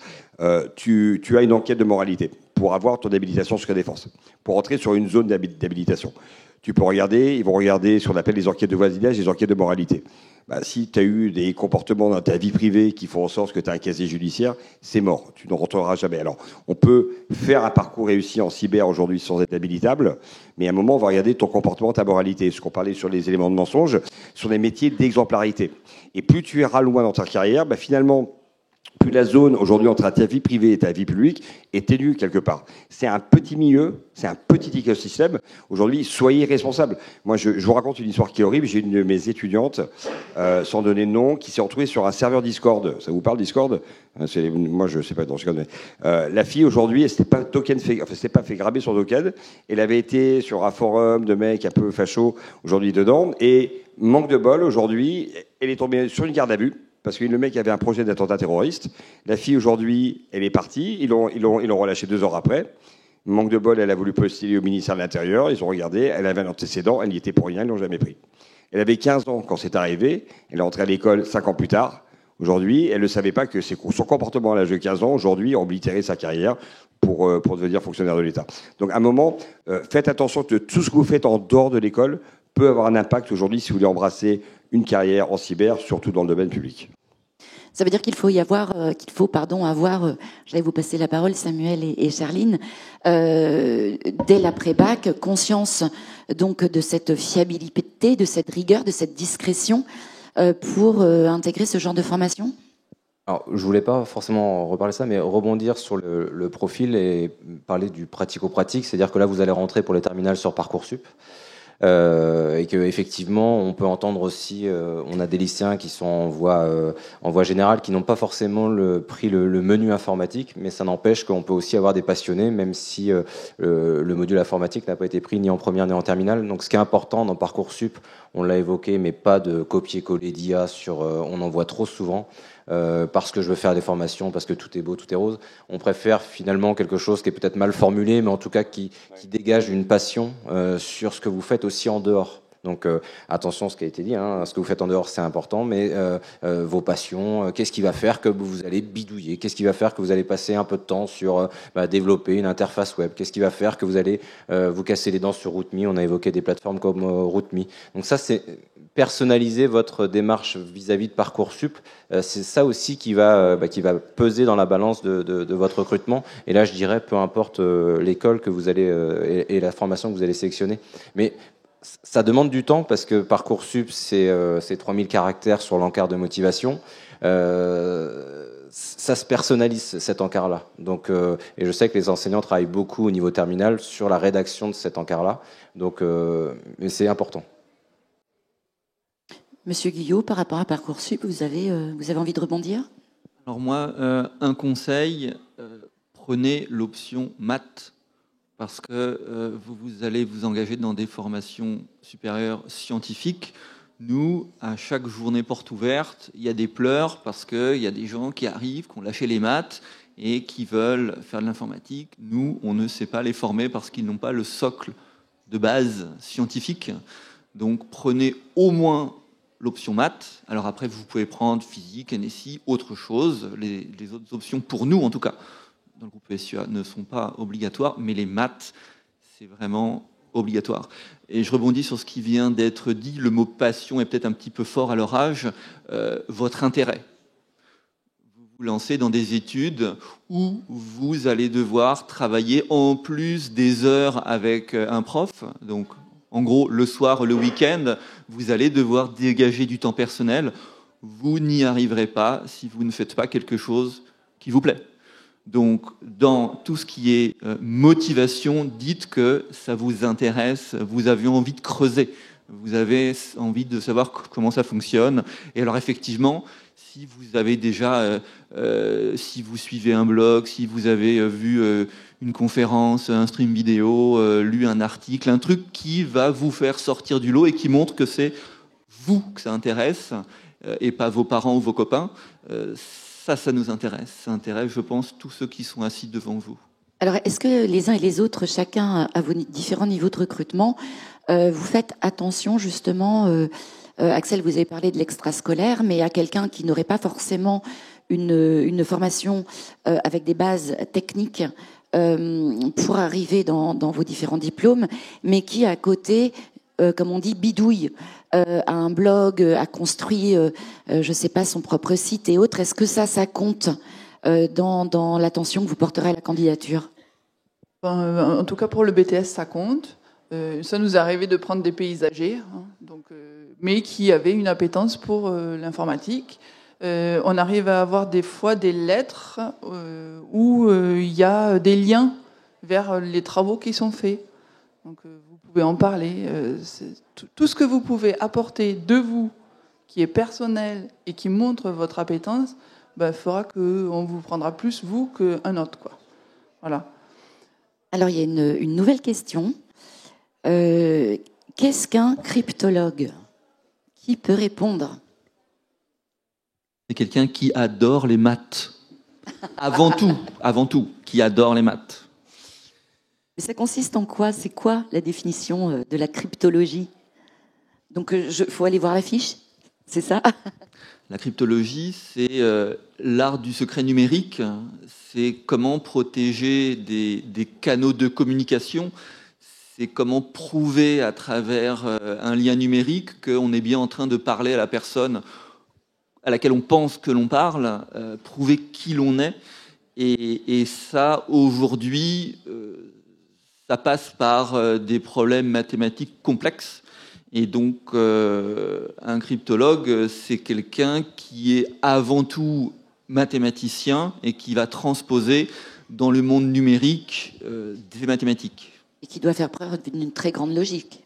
G: tu as une enquête de moralité pour avoir ton habilitation secret défense, pour entrer sur une zone d'habilitation. Tu peux regarder, ils vont regarder ce qu'on appelle les enquêtes de voisinage, les enquêtes de moralité. Bah, si tu as eu des comportements dans ta vie privée qui font en sorte que tu as un casier judiciaire, c'est mort, tu n'en rentreras jamais. Alors, on peut faire un parcours réussi en cyber aujourd'hui sans être habilitable, mais à un moment, on va regarder ton comportement, ta moralité. Ce qu'on parlait sur les éléments de mensonge, sont des métiers d'exemplarité. Et plus tu iras loin dans ta carrière, bah, finalement, plus la zone aujourd'hui entre ta vie privée et ta vie publique est ténue quelque part. C'est un petit milieu, c'est un petit écosystème. Aujourd'hui, soyez responsables. Moi, je vous raconte une histoire qui est horrible. J'ai une de mes étudiantes, sans donner de nom, qui s'est retrouvée sur un serveur Discord. Ça vous parle, Discord? Moi, je ne sais pas dans ce cas, mais la fille aujourd'hui, elle s'était pas s'était pas fait graber son token. Elle avait été sur un forum de mecs un peu fachos aujourd'hui dedans, et manque de bol aujourd'hui, elle est tombée sur une garde à vue. Parce que le mec avait un projet d'attentat terroriste. La fille, aujourd'hui, elle est partie. Ils l'ont relâchée 2 heures après. Manque de bol, elle a voulu postuler au ministère de l'Intérieur. Ils ont regardé. Elle avait un antécédent. Elle n'y était pour rien. Ils l'ont jamais pris. Elle avait 15 ans quand c'est arrivé. Elle est entrée à l'école 5 ans plus tard. Aujourd'hui, elle ne savait pas que son comportement à l'âge de 15 ans, aujourd'hui, a oblitéré sa carrière pour devenir fonctionnaire de l'État. Donc, à un moment, faites attention que tout ce que vous faites en dehors de l'école peut avoir un impact aujourd'hui si vous voulez embrasser une carrière en cyber, surtout dans le domaine public.
A: Ça veut dire qu'il faut avoir, j'allais vous passer la parole, Samuel et Charline, dès l'après-bac, conscience donc de cette fiabilité, de cette rigueur, de cette discrétion pour intégrer ce genre de formation.
E: Alors, je voulais pas forcément reparler de ça, mais rebondir sur le profil et parler du pratico-pratique, c'est-à-dire que là, vous allez rentrer pour les terminales sur Parcoursup. Et que effectivement on peut entendre aussi on a des lycéens qui sont en voie générale qui n'ont pas forcément pris le menu informatique, mais ça n'empêche qu'on peut aussi avoir des passionnés même si le module informatique n'a pas été pris ni en première ni en terminale. Donc ce qui est important dans Parcoursup, on l'a évoqué, mais pas de copier-coller d'IA sur on en voit trop souvent. Parce que je veux faire des formations, parce que tout est beau, tout est rose. On préfère finalement quelque chose qui est peut-être mal formulé, mais en tout cas qui dégage une passion sur ce que vous faites aussi en dehors. Donc attention à ce qui a été dit, hein, ce que vous faites en dehors c'est important, mais vos passions, qu'est-ce qui va faire que vous allez bidouiller, qu'est-ce qui va faire que vous allez passer un peu de temps sur développer une interface web, qu'est-ce qui va faire que vous allez vous casser les dents sur RootMe, on a évoqué des plateformes comme RootMe. Donc ça c'est personnaliser votre démarche vis-à-vis de Parcoursup, c'est ça aussi qui va peser dans la balance de votre recrutement. Et là je dirais peu importe l'école que vous allez et la formation que vous allez sélectionner, mais ça demande du temps parce que Parcoursup, c'est 3000 caractères sur l'encart de motivation. Ça se personnalise, cet encart-là. Donc, et je sais que les enseignants travaillent beaucoup au niveau terminal sur la rédaction de cet encart-là. Donc, mais c'est important.
A: Monsieur Guyot, par rapport à Parcoursup, vous avez envie de rebondir?
F: Alors moi, un conseil, prenez l'option maths. Parce que vous allez vous engager dans des formations supérieures scientifiques. Nous, à chaque journée porte ouverte, il y a des pleurs parce qu'il y a des gens qui arrivent, qui ont lâché les maths et qui veulent faire de l'informatique. Nous, on ne sait pas les former parce qu'ils n'ont pas le socle de base scientifique. Donc prenez au moins l'option maths. Alors après, vous pouvez prendre physique, NSI, autre chose. Les autres options, pour nous en tout cas, dans le groupe SUA, ne sont pas obligatoires, mais les maths, c'est vraiment obligatoire. Et je rebondis sur ce qui vient d'être dit, le mot passion est peut-être un petit peu fort à leur âge, votre intérêt. Vous vous lancez dans des études où vous allez devoir travailler en plus des heures avec un prof, donc en gros le soir, le week-end, vous allez devoir dégager du temps personnel. Vous n'y arriverez pas si vous ne faites pas quelque chose qui vous plaît. Donc, dans tout ce qui est motivation, dites que ça vous intéresse, vous avez envie de creuser, vous avez envie de savoir comment ça fonctionne. Et alors, effectivement, si vous avez déjà, si vous suivez un blog, si vous avez vu une conférence, un stream vidéo, lu un article, un truc qui va vous faire sortir du lot et qui montre que c'est vous que ça intéresse et pas vos parents ou vos copains, ça nous intéresse. Ça intéresse, je pense, tous ceux qui sont assis devant vous.
A: Alors, est-ce que les uns et les autres, chacun à vos différents niveaux de recrutement, vous faites attention justement, Axel, vous avez parlé de l'extrascolaire, mais à quelqu'un qui n'aurait pas forcément une formation avec des bases techniques pour arriver dans vos différents diplômes, mais qui à côté comme on dit, bidouille, a un blog, a construit, je sais pas, son propre site et autres, est-ce que ça compte dans l'attention que vous porterez à la candidature?
D: En tout cas, pour le BTS, ça compte. Ça nous est arrivé de prendre des paysagers, hein, mais qui avaient une appétence pour l'informatique. On arrive à avoir des fois des lettres où il y a des liens vers les travaux qui sont faits. Donc vous pouvez en parler. Tout ce que vous pouvez apporter de vous, qui est personnel et qui montre votre appétence, fera qu'on vous prendra plus vous qu'un autre, quoi. Voilà.
A: Alors il y a une nouvelle question. Qu'est-ce qu'un cryptologue? Qui peut répondre?
F: C'est quelqu'un qui adore les maths. Avant tout, qui adore les maths.
A: Mais ça consiste en quoi? C'est quoi la définition de la cryptologie? Donc, faut aller voir la fiche, c'est ça?
F: La cryptologie, c'est l'art du secret numérique. C'est comment protéger des canaux de communication. C'est comment prouver à travers un lien numérique qu'on est bien en train de parler à la personne à laquelle on pense que l'on parle, prouver qui l'on est. Et ça, aujourd'hui, ça passe par des problèmes mathématiques complexes. Et donc, un cryptologue, c'est quelqu'un qui est avant tout mathématicien et qui va transposer dans le monde numérique des mathématiques.
A: Et qui doit faire preuve d'une très grande logique.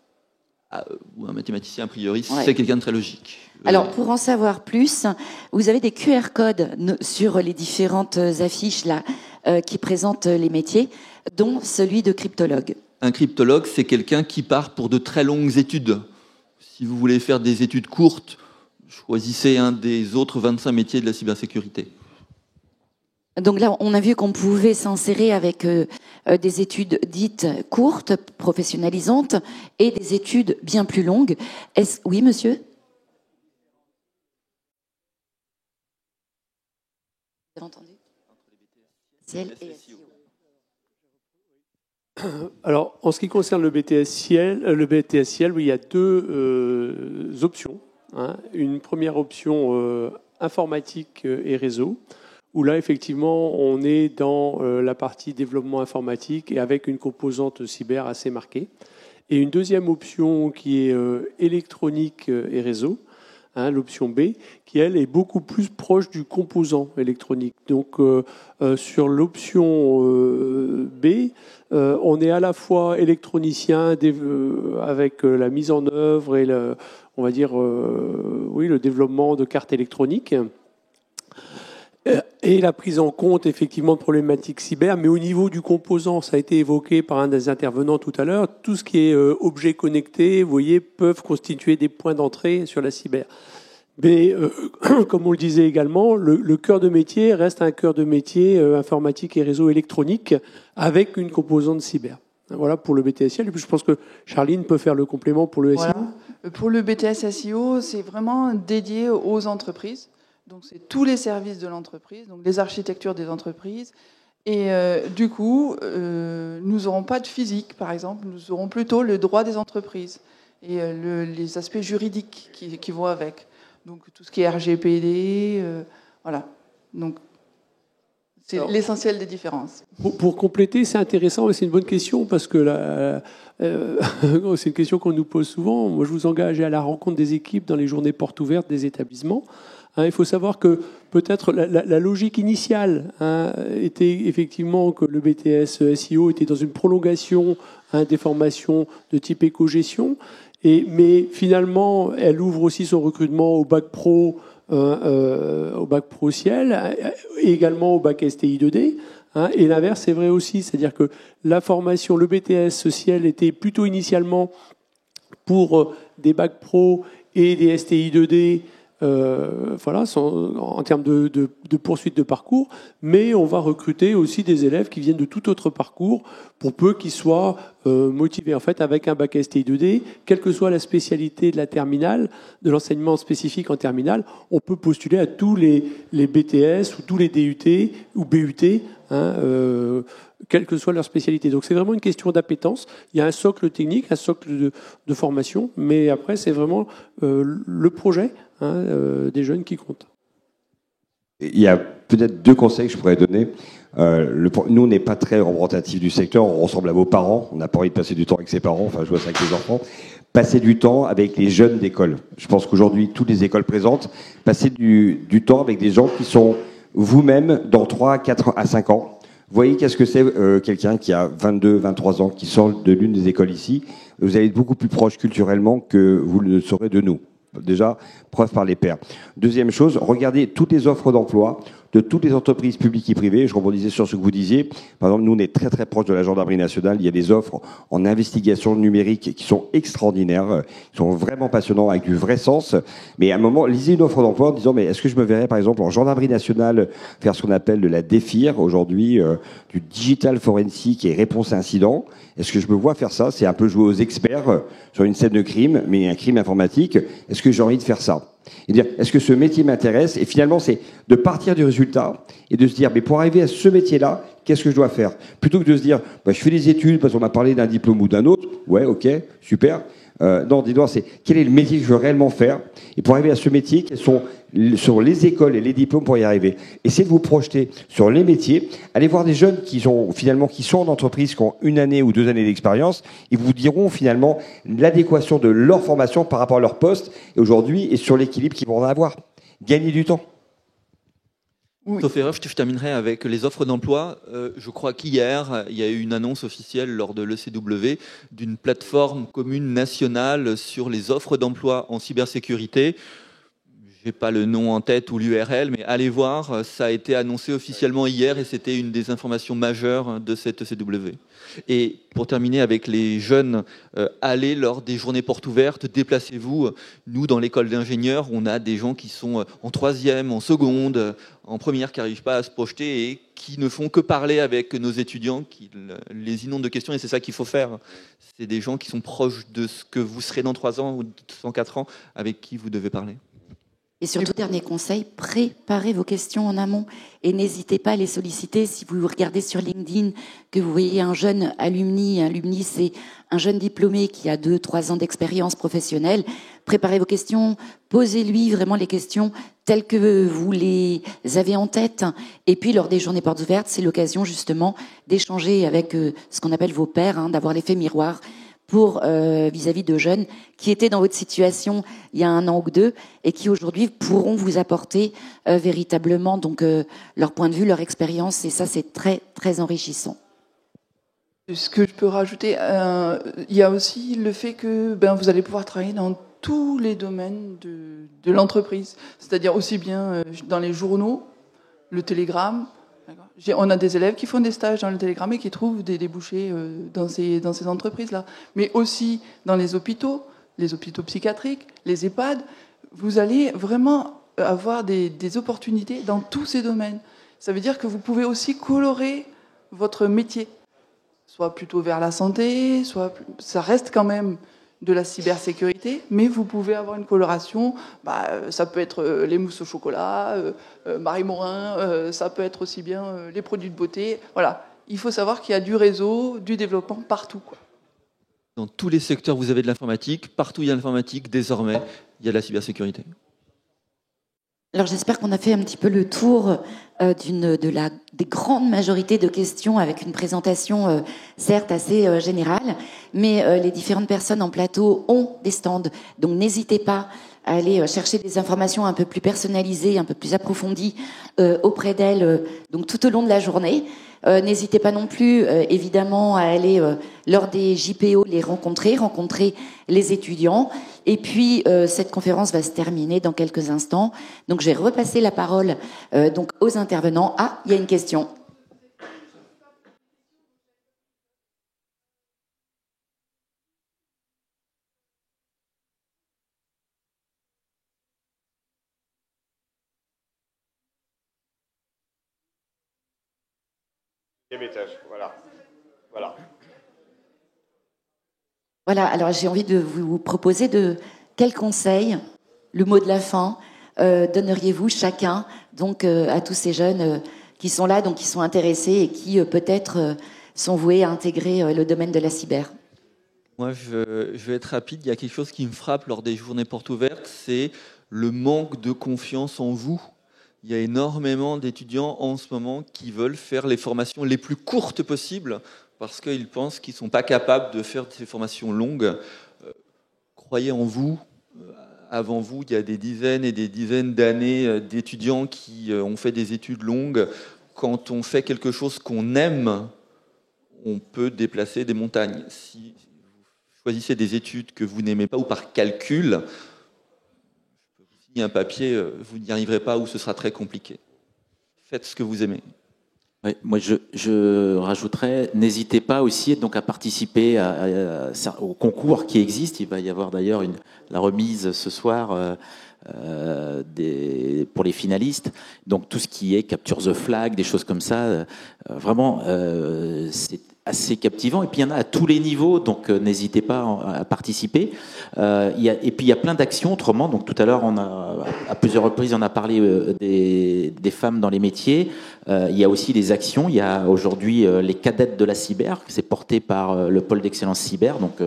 F: Un mathématicien, a priori,
A: Ouais.
F: c'est quelqu'un de très logique.
A: Alors, pour en savoir plus, vous avez des QR codes sur les différentes affiches là, qui présentent les métiers, dont celui de cryptologue.
F: Un cryptologue, c'est quelqu'un qui part pour de très longues études. Si vous voulez faire des études courtes, choisissez un des autres 25 métiers de la cybersécurité.
A: Donc là, on a vu qu'on pouvait s'insérer avec des études dites courtes, professionnalisantes, et des études bien plus longues. Oui, monsieur? Vous avez entendu? Ciel et SEO.
C: Alors, en ce qui concerne le BTS Ciel, oui, il y a deux options. Hein. Une première option informatique et réseau, où là, effectivement, on est dans la partie développement informatique et avec une composante cyber assez marquée. Et une deuxième option qui est électronique et réseau, hein, l'option B, qui, elle, est beaucoup plus proche du composant électronique. Donc, sur l'option B, on est à la fois électronicien avec la mise en œuvre et on va dire, le développement de cartes électroniques et la prise en compte effectivement de problématiques cyber, mais au niveau du composant, ça a été évoqué par un des intervenants tout à l'heure, tout ce qui est objets connectés, vous voyez, peuvent constituer des points d'entrée sur la cyber. Mais comme on le disait également, le cœur de métier reste un cœur de métier informatique et réseau électronique avec une composante cyber. Voilà pour le BTS-SEO. Et puis je pense que Charline peut faire le complément pour le SEO.
D: Voilà. Pour le BTS SEO, c'est vraiment dédié aux entreprises. Donc c'est tous les services de l'entreprise, donc les architectures des entreprises. Et du coup, nous n'aurons pas de physique, par exemple. Nous aurons plutôt le droit des entreprises et les aspects juridiques qui vont avec. Donc tout ce qui est RGPD, voilà. Donc c'est l'essentiel des différences.
C: Pour compléter, c'est intéressant et c'est une bonne question parce que c'est une question qu'on nous pose souvent. Moi, je vous engage à la rencontre des équipes dans les journées portes ouvertes des établissements. Il faut savoir que peut-être la logique initiale était effectivement que le BTS SEO était dans une prolongation des formations de type éco-gestion, mais finalement, elle ouvre aussi son recrutement au bac pro Ciel, et également au bac STI 2D. Et l'inverse est vrai aussi, c'est-à-dire que la formation, le BTS Ciel était plutôt initialement pour des bacs pro et des STI 2D voilà, en termes de poursuite de parcours, mais on va recruter aussi des élèves qui viennent de tout autre parcours, pour peu qu'ils soient motivés. En fait, avec un bac STI 2D, quelle que soit la spécialité de la terminale, de l'enseignement spécifique en terminale, on peut postuler à tous les BTS ou tous les DUT ou BUT, quelle que soit leur spécialité. Donc c'est vraiment une question d'appétence. Il y a un socle technique, un socle de formation, mais après c'est vraiment le projet des jeunes qui compte.
G: Il y a peut-être 2 conseils que je pourrais donner. Nous, on n'est pas très représentatifs du secteur, on ressemble à vos parents, on n'a pas envie de passer du temps avec ses parents, enfin je vois ça avec les enfants. Passer du temps avec les jeunes d'école. Je pense qu'aujourd'hui, toutes les écoles présentes, passer du temps avec des gens qui sont vous-même dans 3, 4 à 5 ans. Vous voyez qu'est-ce que c'est quelqu'un qui a 22, 23 ans, qui sort de l'une des écoles ici. Vous allez être beaucoup plus proche culturellement que vous le serez de nous. Déjà, preuve par les pairs. Deuxième chose, regardez toutes les offres d'emploi de toutes les entreprises publiques et privées. Je rebondissais sur ce que vous disiez. Par exemple, nous, on est très très proche de la gendarmerie nationale. Il y a des offres en investigation numérique qui sont extraordinaires, qui sont vraiment passionnants, avec du vrai sens. Mais à un moment, lisez une offre d'emploi en disant, mais est-ce que je me verrais, par exemple, en gendarmerie nationale, faire ce qu'on appelle de la DEFIR, aujourd'hui, du digital forensic et réponse à incident? Est-ce que je me vois faire ça? C'est un peu jouer aux experts sur une scène de crime, mais un crime informatique. Est-ce que j'ai envie de faire ça? Et dire, est-ce que ce métier m'intéresse? Et finalement, c'est de partir du résultat et de se dire, mais pour arriver à ce métier-là, qu'est-ce que je dois faire? Plutôt que de se dire, bah, je fais des études parce qu'on m'a parlé d'un diplôme ou d'un autre. Ouais, ok, super. Non, dis-moi, c'est quel est le métier que je veux réellement faire? Et pour arriver à ce métier, quels sont sur les écoles et les diplômes pour y arriver? Essayez de vous projeter sur les métiers. Allez voir des jeunes qui sont en entreprise, qui ont 1 année ou 2 années d'expérience. Ils vous diront finalement l'adéquation de leur formation par rapport à leur poste et aujourd'hui et sur l'équilibre qu'ils vont en avoir. Gagner du temps.
F: Oui. Sauf erreur, je terminerai avec les offres d'emploi. Je crois qu'hier, il y a eu une annonce officielle lors de l'ECW d'une plateforme commune nationale sur les offres d'emploi en cybersécurité. Je n'ai pas le nom en tête ou l'URL, mais allez voir, ça a été annoncé officiellement hier et c'était une des informations majeures de cette ECW. Et pour terminer avec les jeunes, allez lors des journées portes ouvertes, déplacez-vous. Nous, dans l'école d'ingénieurs, on a des gens qui sont en 3e, en seconde, en première, qui n'arrivent pas à se projeter et qui ne font que parler avec nos étudiants, qui les inondent de questions, et c'est ça qu'il faut faire. C'est des gens qui sont proches de ce que vous serez dans 3 ans ou dans 4 ans, avec qui vous devez parler.
A: Et surtout, dernier conseil, préparez vos questions en amont et n'hésitez pas à les solliciter. Si vous regardez sur LinkedIn, que vous voyez un jeune alumni c'est un jeune diplômé qui a 2-3 ans d'expérience professionnelle, préparez vos questions, posez-lui vraiment les questions telles que vous les avez en tête. Et puis, lors des journées portes ouvertes, c'est l'occasion justement d'échanger avec ce qu'on appelle vos pairs, d'avoir l'effet miroir, pour vis-à-vis de jeunes qui étaient dans votre situation il y a 1 an ou 2 et qui aujourd'hui pourront vous apporter véritablement donc leur point de vue, leur expérience, et ça c'est très très enrichissant.
D: Ce que je peux rajouter, il y a aussi le fait que vous allez pouvoir travailler dans tous les domaines de l'entreprise, c'est-à-dire aussi bien dans les journaux, le télégramme. On a des élèves qui font des stages dans le télégramme et qui trouvent des débouchés dans ces entreprises-là. Mais aussi dans les hôpitaux psychiatriques, les EHPAD. Vous allez vraiment avoir des opportunités dans tous ces domaines. Ça veut dire que vous pouvez aussi colorer votre métier, soit plutôt vers la santé, ça reste quand même de la cybersécurité, mais vous pouvez avoir une coloration, ça peut être les mousses au chocolat, Marie Morin, ça peut être aussi bien les produits de beauté. Voilà, il faut savoir qu'il y a du réseau, du développement partout, quoi.
F: Dans tous les secteurs, vous avez de l'informatique. Partout, il y a l'informatique. Désormais, il y a de la cybersécurité.
A: Alors j'espère qu'on a fait un petit peu le tour des grandes majorités de questions avec une présentation certes assez générale, mais les différentes personnes en plateau ont des stands, donc n'hésitez pas à aller chercher des informations un peu plus personnalisées, un peu plus approfondies auprès d'elles donc tout au long de la journée. N'hésitez pas non plus, évidemment, à aller lors des JPO les rencontrer les étudiants. Et puis, cette conférence va se terminer dans quelques instants. Donc, je vais repasser la parole donc aux intervenants. Ah, il y a une question.
G: 4e étage, voilà. Voilà.
A: Voilà, alors j'ai envie de vous proposer quel conseil, le mot de la fin, donneriez-vous chacun donc à tous ces jeunes qui sont là, donc qui sont intéressés et qui peut-être sont voués à intégrer le domaine de la cyber?
F: Moi, je vais être rapide. Il y a quelque chose qui me frappe lors des journées portes ouvertes, c'est le manque de confiance en vous. Il y a énormément d'étudiants en ce moment qui veulent faire les formations les plus courtes possibles parce qu'ils pensent qu'ils ne sont pas capables de faire ces formations longues. Croyez en vous. Avant vous, il y a des dizaines et des dizaines d'années d'étudiants qui ont fait des études longues. Quand on fait quelque chose qu'on aime, on peut déplacer des montagnes. Si vous choisissez des études que vous n'aimez pas ou par calcul, un papier, vous n'y arriverez pas ou ce sera très compliqué. Faites ce que vous aimez.
B: Oui, moi, je rajouterais, n'hésitez pas aussi donc à participer au concours qui existe. Il va y avoir d'ailleurs la remise ce soir pour les finalistes. Donc tout ce qui est Capture the Flag, des choses comme ça, vraiment, c'est assez captivant. Et puis il y en a à tous les niveaux, donc n'hésitez pas à participer. Et puis il y a plein d'actions autrement. Donc tout à l'heure, à plusieurs reprises, on a parlé des femmes dans les métiers. Il y a aussi des actions. Il y a aujourd'hui les cadettes de la cyber, c'est porté par le pôle d'excellence cyber. Donc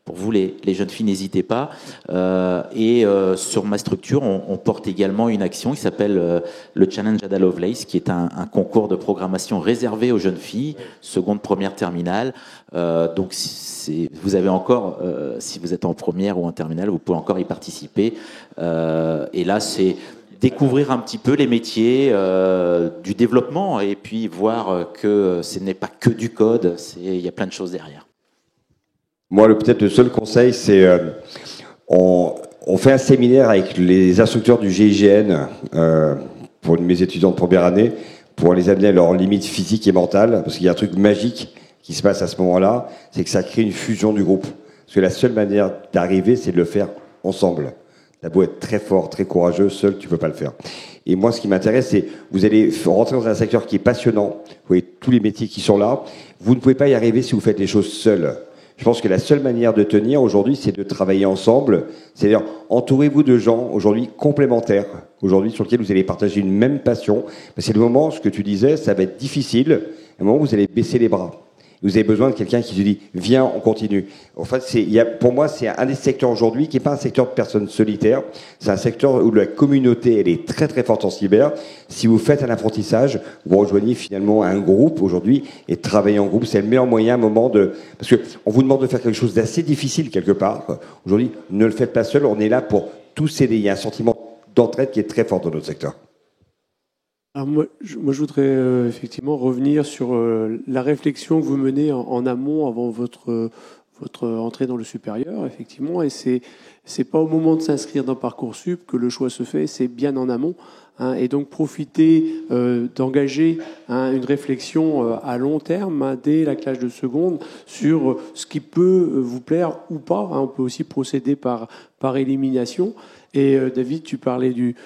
B: pour vous, les jeunes filles, n'hésitez pas. Sur ma structure, on porte également une action qui s'appelle le Challenge Ada Lovelace, qui est un concours de programmation réservé aux jeunes filles, seconde, première, terminale. Donc, vous avez encore, si vous êtes en première ou en terminale, vous pouvez encore y participer. Et là, c'est découvrir un petit peu les métiers du développement et puis voir que ce n'est pas que du code, il y a plein de choses derrière.
G: Moi, peut-être le seul conseil, c'est on fait un séminaire avec les instructeurs du GIGN pour mes étudiants de première année, pour les amener à leurs limites physiques et mentales, parce qu'il y a un truc magique qui se passe à ce moment-là, c'est que ça crée une fusion du groupe. Parce que la seule manière d'arriver, c'est de le faire ensemble. T'as beau être très fort, très courageux, seul, tu peux pas le faire. Et moi, ce qui m'intéresse, c'est vous allez rentrer dans un secteur qui est passionnant. Vous voyez tous les métiers qui sont là. Vous ne pouvez pas y arriver si vous faites les choses seuls. Je pense que la seule manière de tenir aujourd'hui, c'est de travailler ensemble. C'est-à-dire, entourez-vous de gens aujourd'hui complémentaires, aujourd'hui sur lesquels vous allez partager une même passion. C'est le moment, ce que tu disais, ça va être difficile. À un moment où vous allez baisser les bras. Vous avez besoin de quelqu'un qui se dit « Viens, on continue ». En fait, pour moi, c'est un des secteurs aujourd'hui qui n'est pas un secteur de personnes solitaires. C'est un secteur où la communauté, elle est très très forte en cyber. Si vous faites un apprentissage, vous rejoignez finalement un groupe aujourd'hui et travailler en groupe, c'est le meilleur moyen à un moment parce que on vous demande de faire quelque chose d'assez difficile quelque part. Aujourd'hui, ne le faites pas seul, on est là pour tous s'aider. Il y a un sentiment d'entraide qui est très fort dans notre secteur.
C: Alors moi, je voudrais effectivement revenir sur la réflexion que vous menez en amont avant votre entrée dans le supérieur, effectivement, et c'est pas au moment de s'inscrire dans Parcoursup que le choix se fait, c'est bien en amont, hein, et donc profiter d'engager une réflexion à long terme dès la classe de seconde sur ce qui peut vous plaire ou pas. On peut aussi procéder par élimination. Et David, tu parlais du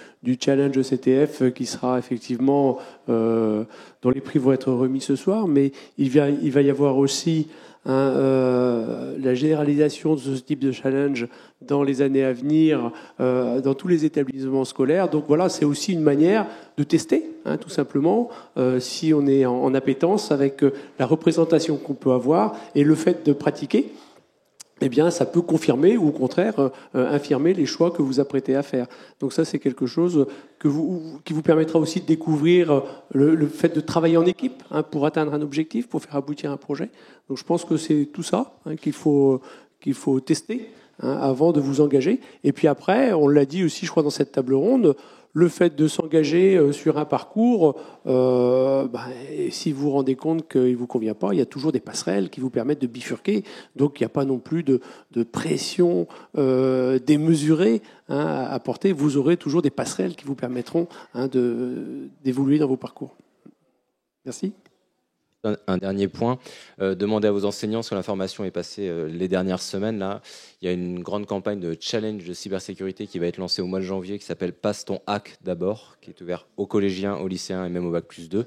C: challenge ECTF qui sera effectivement dont les prix vont être remis ce soir, mais il va y avoir aussi la généralisation de ce type de challenge dans les années à venir dans tous les établissements scolaires. Donc voilà, c'est aussi une manière de tester, tout simplement, si on est en appétence avec la représentation qu'on peut avoir et le fait de pratiquer. Eh bien, ça peut confirmer ou au contraire infirmer les choix que vous apprêtez à faire. Donc ça, c'est quelque chose qui vous permettra aussi de découvrir le fait de travailler en équipe pour atteindre un objectif, pour faire aboutir un projet. Donc je pense que c'est tout ça qu'il faut tester avant de vous engager. Et puis après, on l'a dit aussi, je crois, dans cette table ronde, le fait de s'engager sur un parcours, si vous vous rendez compte qu'il ne vous convient pas, il y a toujours des passerelles qui vous permettent de bifurquer. Donc il n'y a pas non plus de pression démesurée à porter. Vous aurez toujours des passerelles qui vous permettront d'évoluer dans vos parcours. Merci.
E: Un dernier point, demandez à vos enseignants, parce que l'information est passée les dernières semaines. Là, il y a une grande campagne de challenge de cybersécurité qui va être lancée au mois de janvier, qui s'appelle Passe ton hack d'abord, qui est ouvert aux collégiens, aux lycéens et même au bac+2.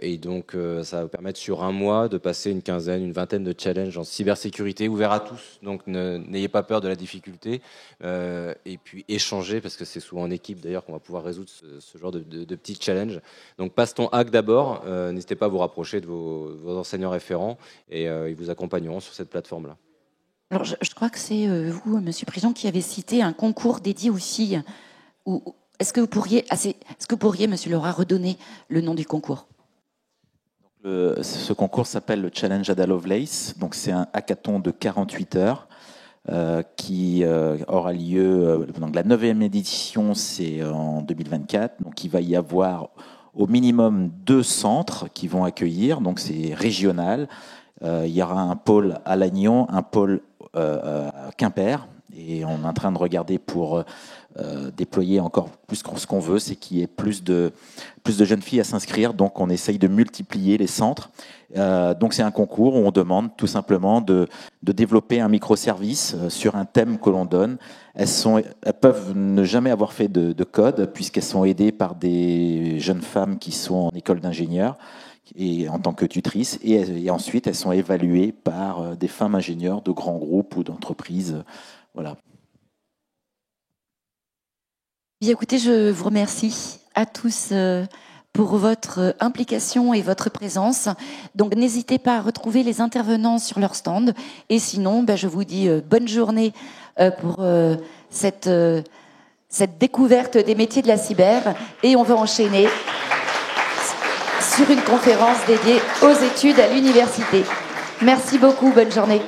E: Et donc, ça va vous permettre sur un mois de passer une quinzaine, une vingtaine de challenges en cybersécurité, ouverts à tous. Donc, n'ayez pas peur de la difficulté. Et puis, échanger, parce que c'est souvent en équipe d'ailleurs qu'on va pouvoir résoudre ce genre de petits challenges. Donc, Passe ton hack d'abord. N'hésitez pas à vous rapprocher de vos enseignants référents et ils vous accompagneront sur cette plateforme-là.
A: Alors, je crois que c'est vous, Monsieur Prigent, qui avez cité un concours dédié aux filles. Est-ce que vous pourriez, Monsieur Laura, redonner le nom du concours ?
B: Ce concours s'appelle le Challenge Ada Lovelace. Donc, c'est un hackathon de 48 heures qui aura lieu. Donc, la 9e édition, c'est en 2024. Donc, il va y avoir au minimum 2 centres qui vont accueillir. Donc, c'est régional. Il y aura un pôle à Lannion, un pôle à Quimper. Et on est en train de regarder pour déployer encore plus. Ce qu'on veut, c'est qu'il y ait plus de jeunes filles à s'inscrire. Donc, on essaye de multiplier les centres. Donc, c'est un concours où on demande tout simplement de développer un microservice sur un thème que l'on donne. Elles peuvent ne jamais avoir fait de code puisqu'elles sont aidées par des jeunes femmes qui sont en école d'ingénieurs et en tant que tutrices. Et ensuite, elles sont évaluées par des femmes ingénieurs de grands groupes ou d'entreprises. Voilà.
A: Bien, écoutez, je vous remercie à tous pour votre implication et votre présence. Donc, n'hésitez pas à retrouver les intervenants sur leur stand. Et sinon, je vous dis bonne journée pour cette découverte des métiers de la cyber. Et on va enchaîner sur une conférence dédiée aux études à l'université. Merci beaucoup, bonne journée.